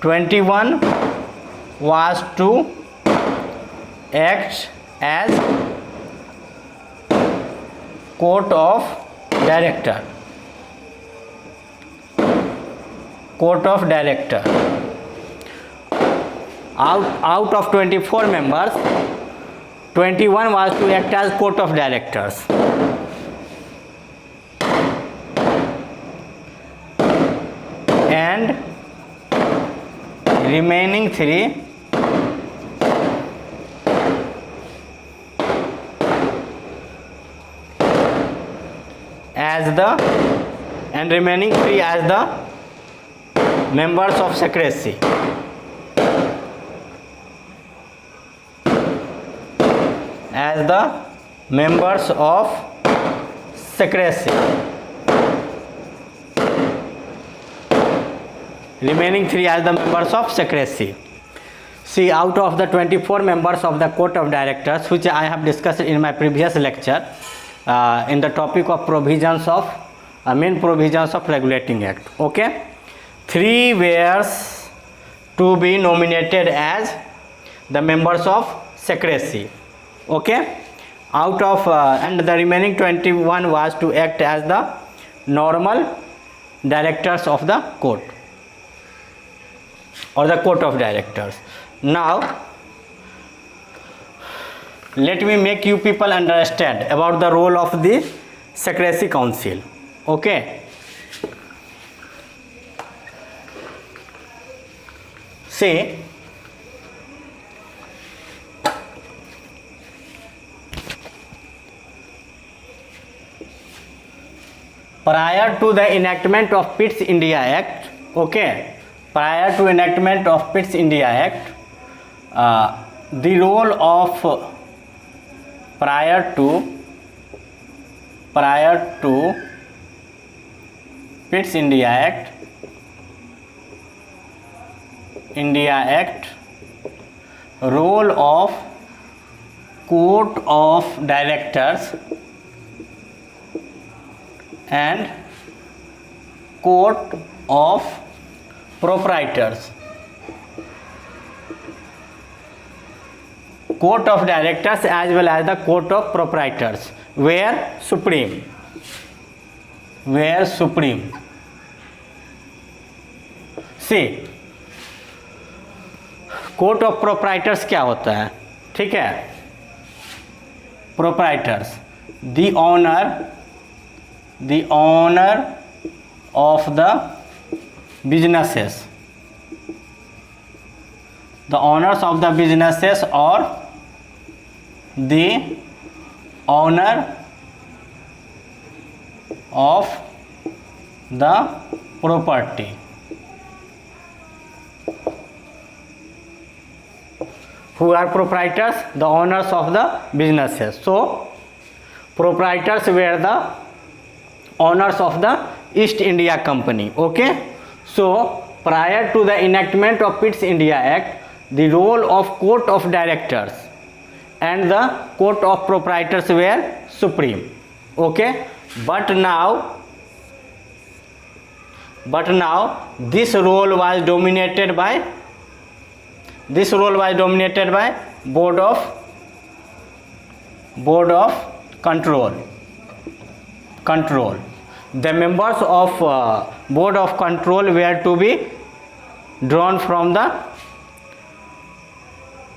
21 was to act as court of director. Out of 24 members, 21 was to act as court of directors. And remaining 3 as the members of secrecy. As the members of secrecy. Remaining 3 as the members of secrecy. See, out of the 24 members of the court of directors, which I have discussed in my previous lecture, in the topic of provisions of main provisions of regulating act. Okay, 3 were to be nominated as the members of secrecy. Okay, out of and the remaining 21 was to act as the normal directors of the court or the court of directors. Now let me make you people understand about the role of the secrecy council. Okay, see, prior to the enactment of Pitt's India Act, okay, prior to enactment of Pitt's India Act, the role of prior to Pitt's India Act, role of court of directors and court of proprietors. Court of directors as well as the court of proprietors were supreme. See, court of proprietors क्या होता है? ठीक है, proprietors the owner of the businesses, the owners of the businesses और the owner of the property. Who are proprietors? The owners of the businesses. So proprietors were the owners of the East India Company. Okay, so prior to the enactment of Pitt's India Act, the role of court of directors and the court of proprietors were supreme. Okay, but now this role was dominated by board of control. The members of board of control were to be drawn from the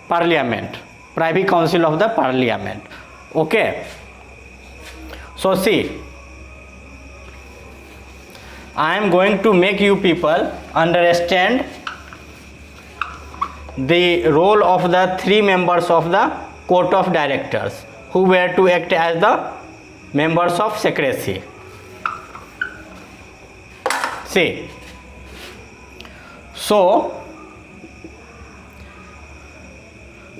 parliament, privy council of the parliament. Okay, so see, I am going to make you people understand the role of the 3 members of the court of directors who were to act as the members of secrecy. See, so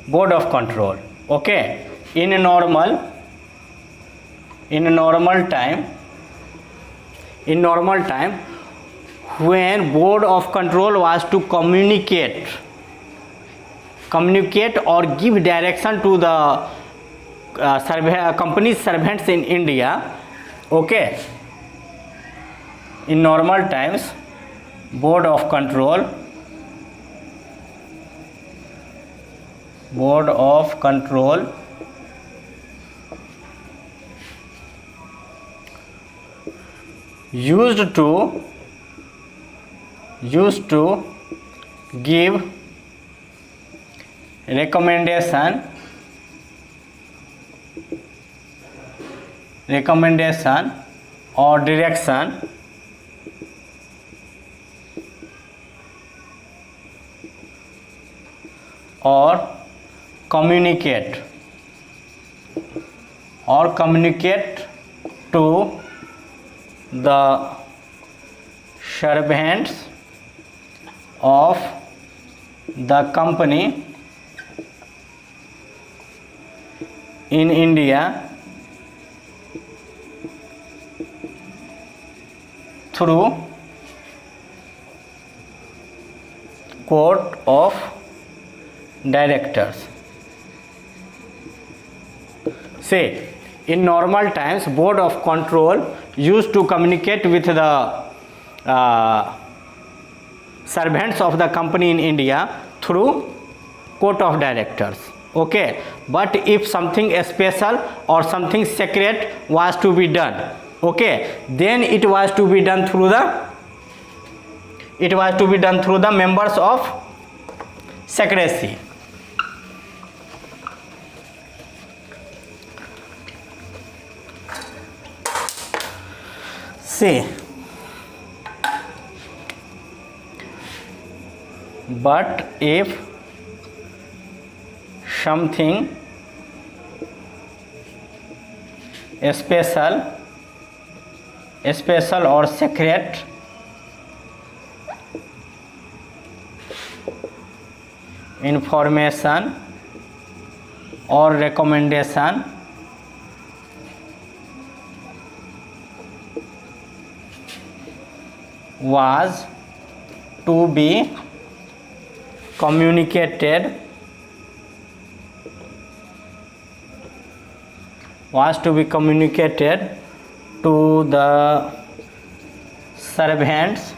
board of control. Okay, in a normal time, when board of control was to communicate or give direction to the company's servants in India. Okay, in normal times, board of control used to give recommendation or direction or communicate to the servants of the company in India through court of directors. Say, in normal times, board of control used to communicate with the servants of the company in India through court of directors. Okay, but if something special or something secret was to be done, okay, then it was to be done through the members of secrecy. See, but if something special or secret information or recommendation was to be communicated to the servants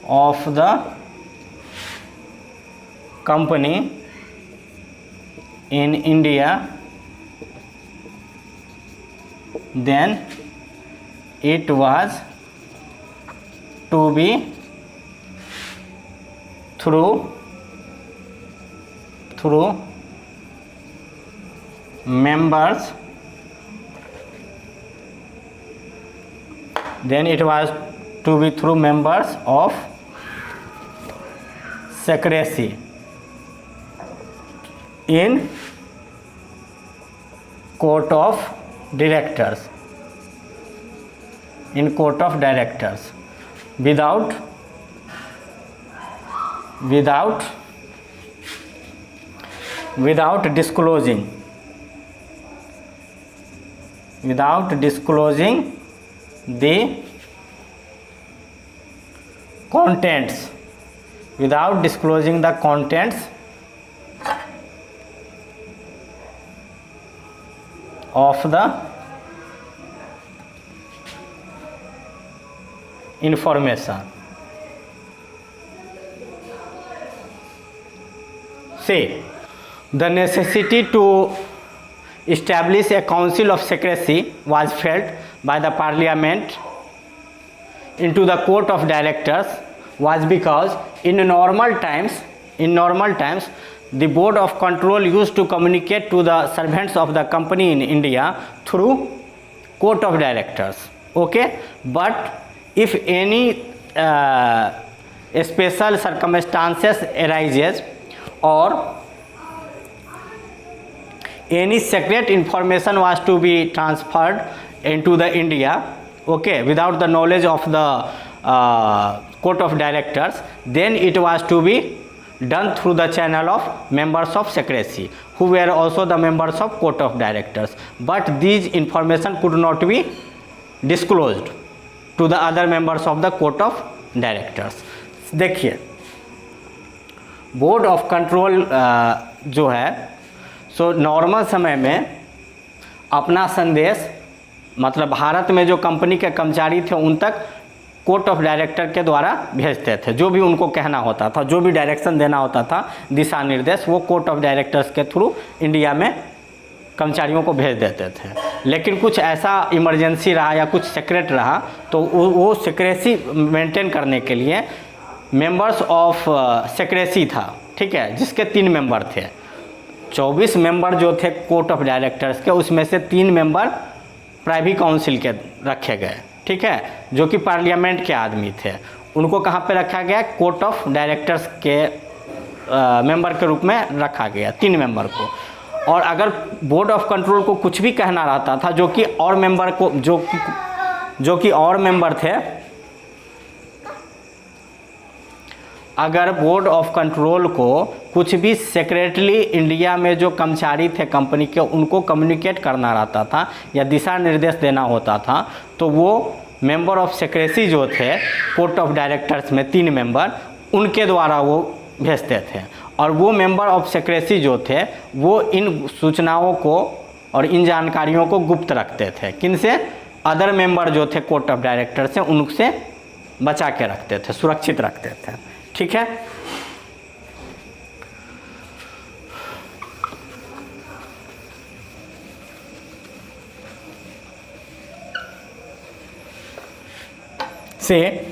of the company in India, then it was to be through members, then it was to be through members of secrecy in court of directors, without disclosing the contents of the information. Say, the necessity to establish a council of secrecy was felt by the parliament into the court of directors was because in normal times the board of control used to communicate to the servants of the company in India through court of directors. Okay, but if any special circumstances arises or any secret information was to be transferred into the India, okay, without the knowledge of the court of directors, then it was to be done through the channel of members of secrecy, who were also the members of court of directors, but these information could not be disclosed to the other members of the court of directors. देखिए, board of control जो है so normal समय में अपना संदेश मतलब भारत में जो कंपनी के कर्मचारी थे उन तक कोर्ट ऑफ डायरेक्टर के द्वारा भेजते थे। जो भी उनको कहना होता था, जो भी डायरेक्शन देना होता था, दिशा निर्देश, वो कोर्ट ऑफ डायरेक्टर्स के थ्रू इंडिया में कर्मचारियों को भेज देते थे। लेकिन कुछ ऐसा इमरजेंसी रहा या कुछ सीक्रेट रहा तो वो सीक्रेसी मेंटेन करने के लिए मेंबर्स ऑफ सेक्रेसी था, ठीक है, जिसके 3 मेंबर थे। 24 मेंबर जो थे कोर्ट ऑफ डायरेक्टर्स के, उसमें से 3 मेंबर प्राइवी काउंसिल के रखे गए, ठीक है, जो कि पार्लियामेंट के आदमी थे। उनको कहाँ पे रखा गया? कोर्ट ऑफ डायरेक्टर्स के मेंबर के रूप में रखा गया 3 मेंबर को। और अगर बोर्ड ऑफ कंट्रोल को कुछ भी कहना रहता था, जो कि और मेंबर को जो कि और मेंबर थे, अगर बोर्ड ऑफ कंट्रोल को कुछ भी सेक्रेटली इंडिया में जो कर्मचारी थे कंपनी के, उनको कम्युनिकेट करना रहता था या दिशा निर्देश देना होता था, तो वो मेंबर ऑफ सेक्रेसी जो थे कोर्ट ऑफ डायरेक्टर्स में 3 मेंबर, उनके द्वारा वो भेजते थे। और वो मेंबर ऑफ सेक्रेसी जो थे वो इन सूचनाओं को और इन जानकारियों को गुप्त रखते थे। किनसे? अदर मेंबर जो थे कोर्ट ऑफ डायरेक्टर्स से, उनसे बचा के रखते थे, सुरक्षित रखते थे, ठीक है। से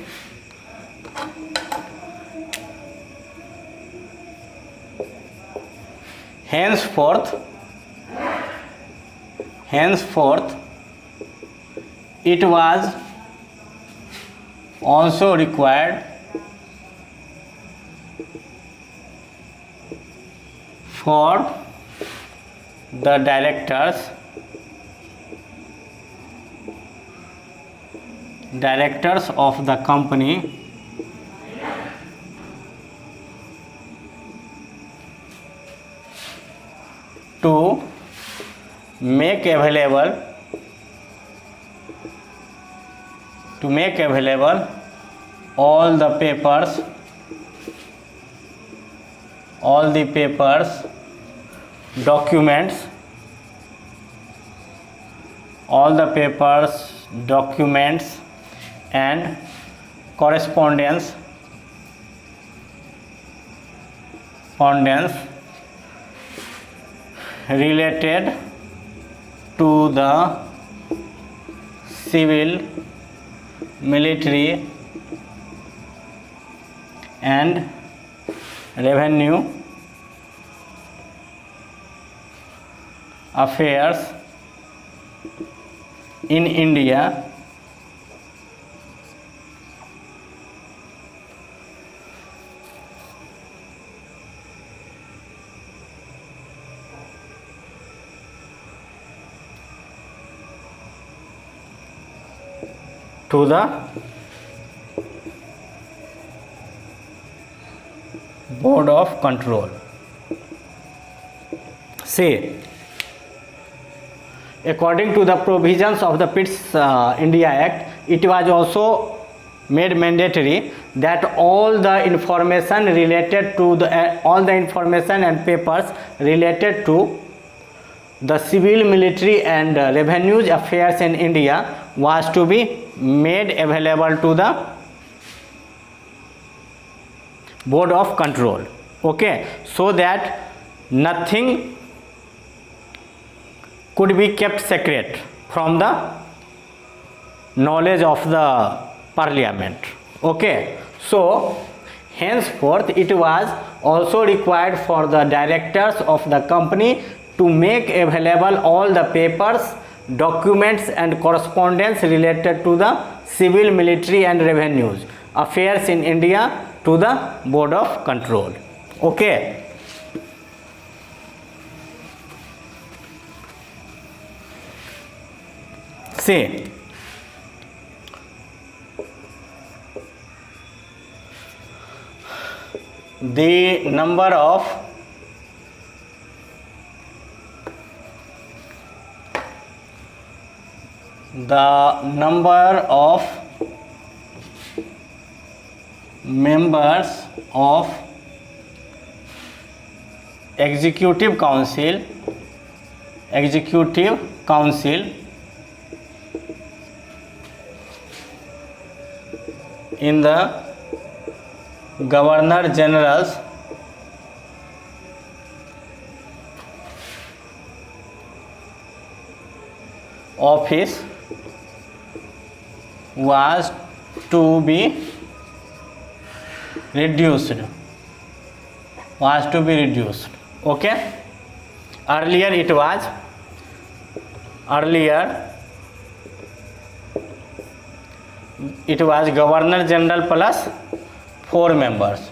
henceforth it was also required for the directors of the company to make available all the papers, documents and correspondence related to the civil, military and revenue affairs in India to the Board of Control. Say, according to the provisions of the Pitt India Act, it was also made mandatory that all the information related to all the information and papers related to the civil, military and revenues affairs in India was to be made available to the Board of Control, okay, so that nothing could be kept secret from the knowledge of the parliament, okay. So henceforth it was also required for the directors of the company to make available all the papers, documents and correspondence related to the civil, military and revenues affairs in India to the Board of Control, okay. See, the number of members of executive council in the Governor General's office was to be reduced was to be reduced. Okay, earlier it was governor general plus 4 members.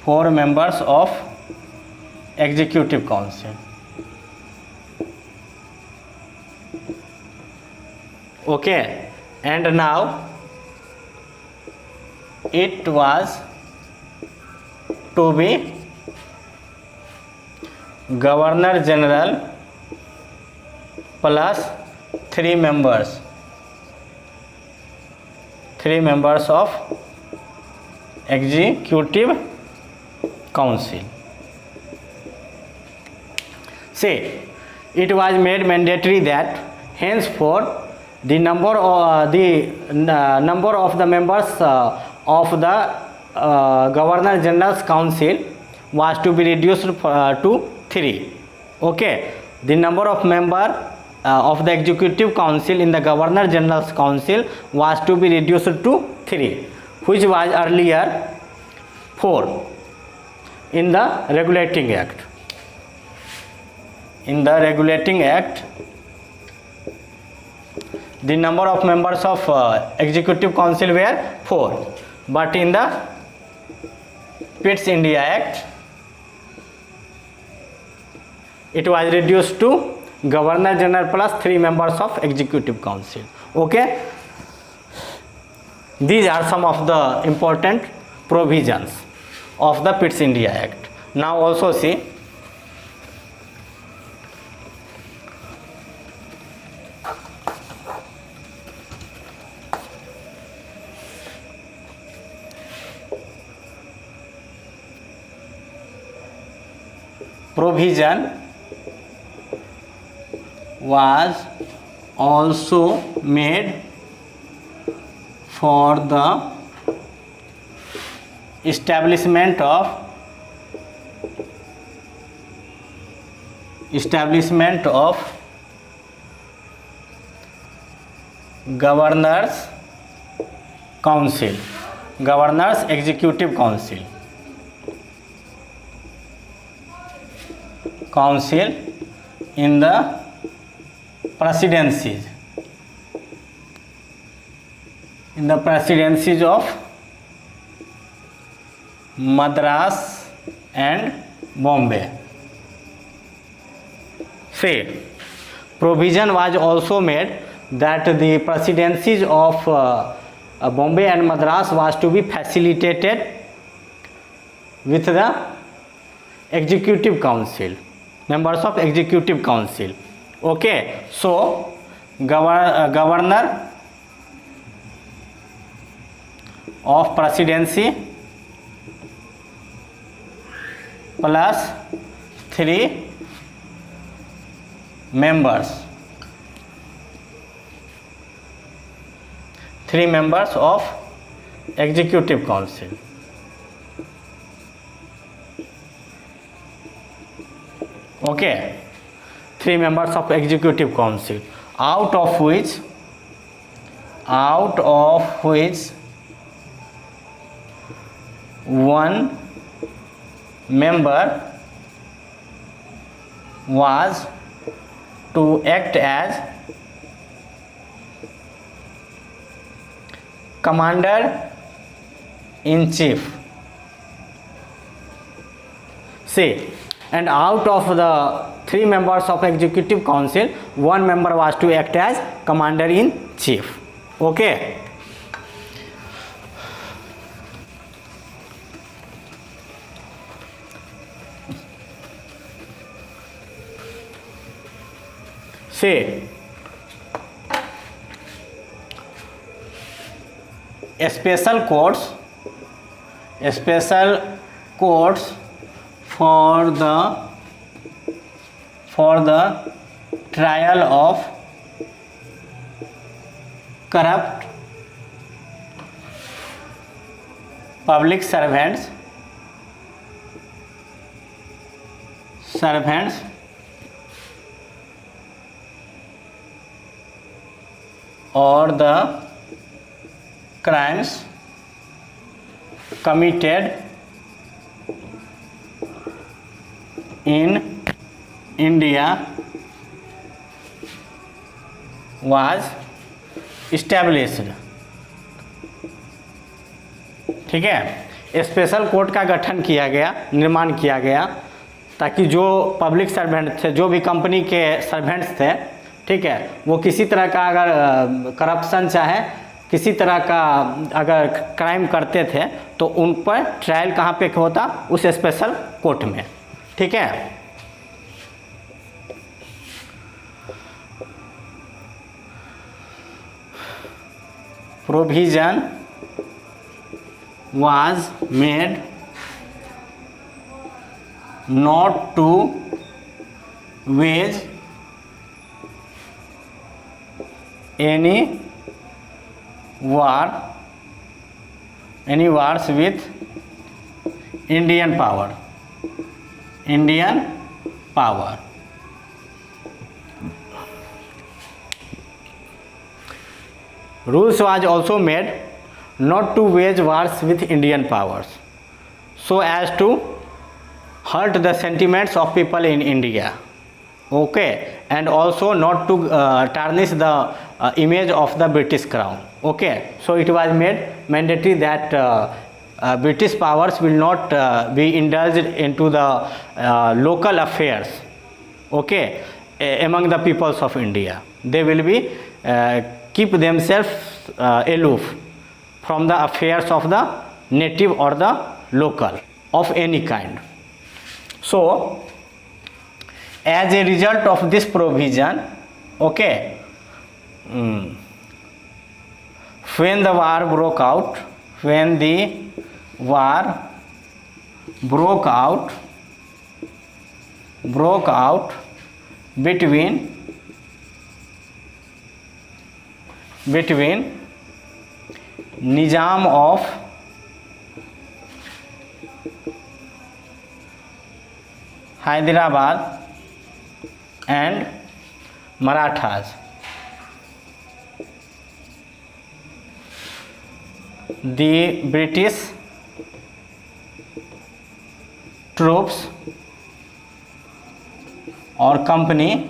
Four members of executive council. Okay, and now it was to be governor general plus 3 members of executive council. Say, it was made mandatory that henceforth the number of the members of the governor general's council was to be reduced to 3. Okay, the number of member of the executive council in the governor general's council was to be reduced to 3, which was earlier 4 in the regulating act. In the regulating act, the number of members of executive council were 4, but in the Pitt India Act it was reduced to governor general plus 3 members of executive council. Okay, these are some of the important provisions of the Pitt India Act. Now also see provision was also made for the establishment of governors council, governors executive council in the presidencies of Madras and Bombay. Say, provision was also made that the presidencies of Bombay and Madras was to be facilitated with the executive council, members of executive council. Okay, so governor of presidency plus 3 members of executive council. Okay, 3 members of executive council, out of which 1 member was to act as commander in chief. See, and out of the 3 members of executive council, 1 member was to act as commander in chief. Okay, say, special courts for the trial of corrupt public servants or the crimes committed in India was established। ठीक है, special court का गठन किया गया, निर्माण किया गया, ताकि जो पब्लिक सर्वेंट थे, जो भी कंपनी के सर्वेंट्स थे, ठीक है, वो किसी तरह का अगर करप्शन चाहे किसी तरह का अगर क्राइम करते थे तो उन पर ट्रायल कहाँ पे होता, उस स्पेशल कोर्ट में। ठीक है, provision was made not to wage any wars with Indian power। Rules was also made not to wage wars with Indian powers so as to hurt the sentiments of people in India, okay, and also not to tarnish the image of the British crown, okay. So it was made mandatory that British powers will not be indulged into the local affairs, okay, among the peoples of India. They will be keep themselves aloof from the affairs of the native or the local of any kind. So as a result of this provision, okay, when the war broke out, between Nizam of Hyderabad and Marathas, the British troops or company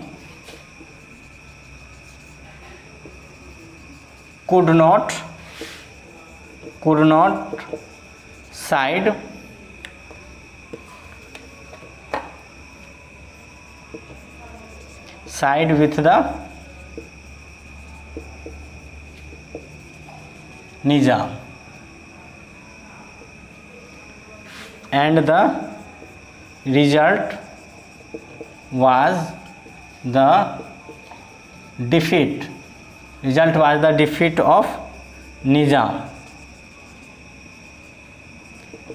could not side with the Nizam, and the result was the defeat of Nizam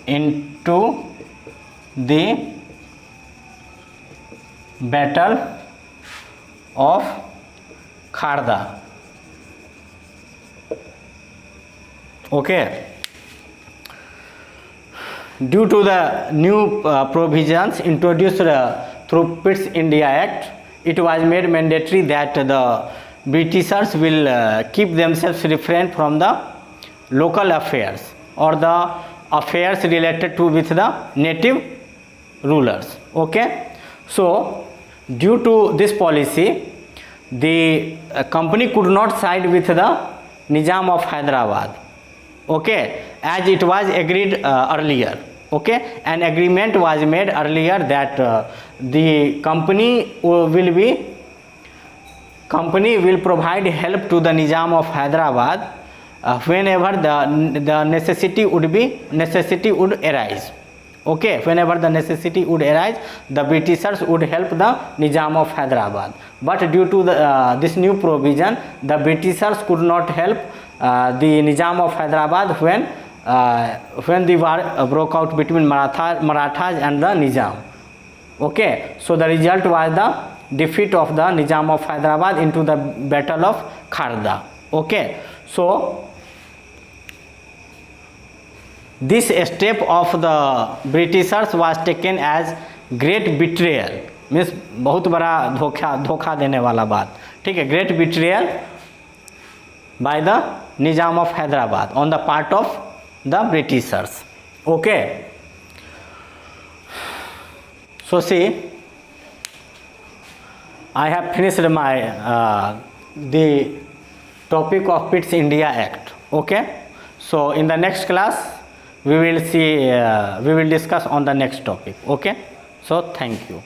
into the Battle of Kharda, okay. Due to the new provisions introduced through Pitt's India Act, it was made mandatory that the Britishers will keep themselves refrained from the local affairs or the affairs related to with the native rulers, okay. So due to this policy, the company could not side with the Nizam of Hyderabad, okay, as it was agreed earlier, okay. An agreement was made earlier that the company will provide help to the Nizam of Hyderabad whenever the necessity would arise, okay. Whenever the necessity would arise, the Britishers would help the Nizam of Hyderabad. But due to this new provision, the Britishers could not help the Nizam of Hyderabad when the war broke out between Marathas and the Nizam, okay. So the result was the defeat of the Nizam of Hyderabad into the Battle of Kharda, okay. So this step of the Britishers was taken as great betrayal, means बहुत बड़ा धोखा देने वाला बात, ठीक है, great betrayal by the Nizam of Hyderabad on the part of the Britishers. Okay. So see, I have finished my the topic of Pitt's India Act. Okay. So in the next class we will see we will discuss on the next topic. Okay. So thank you.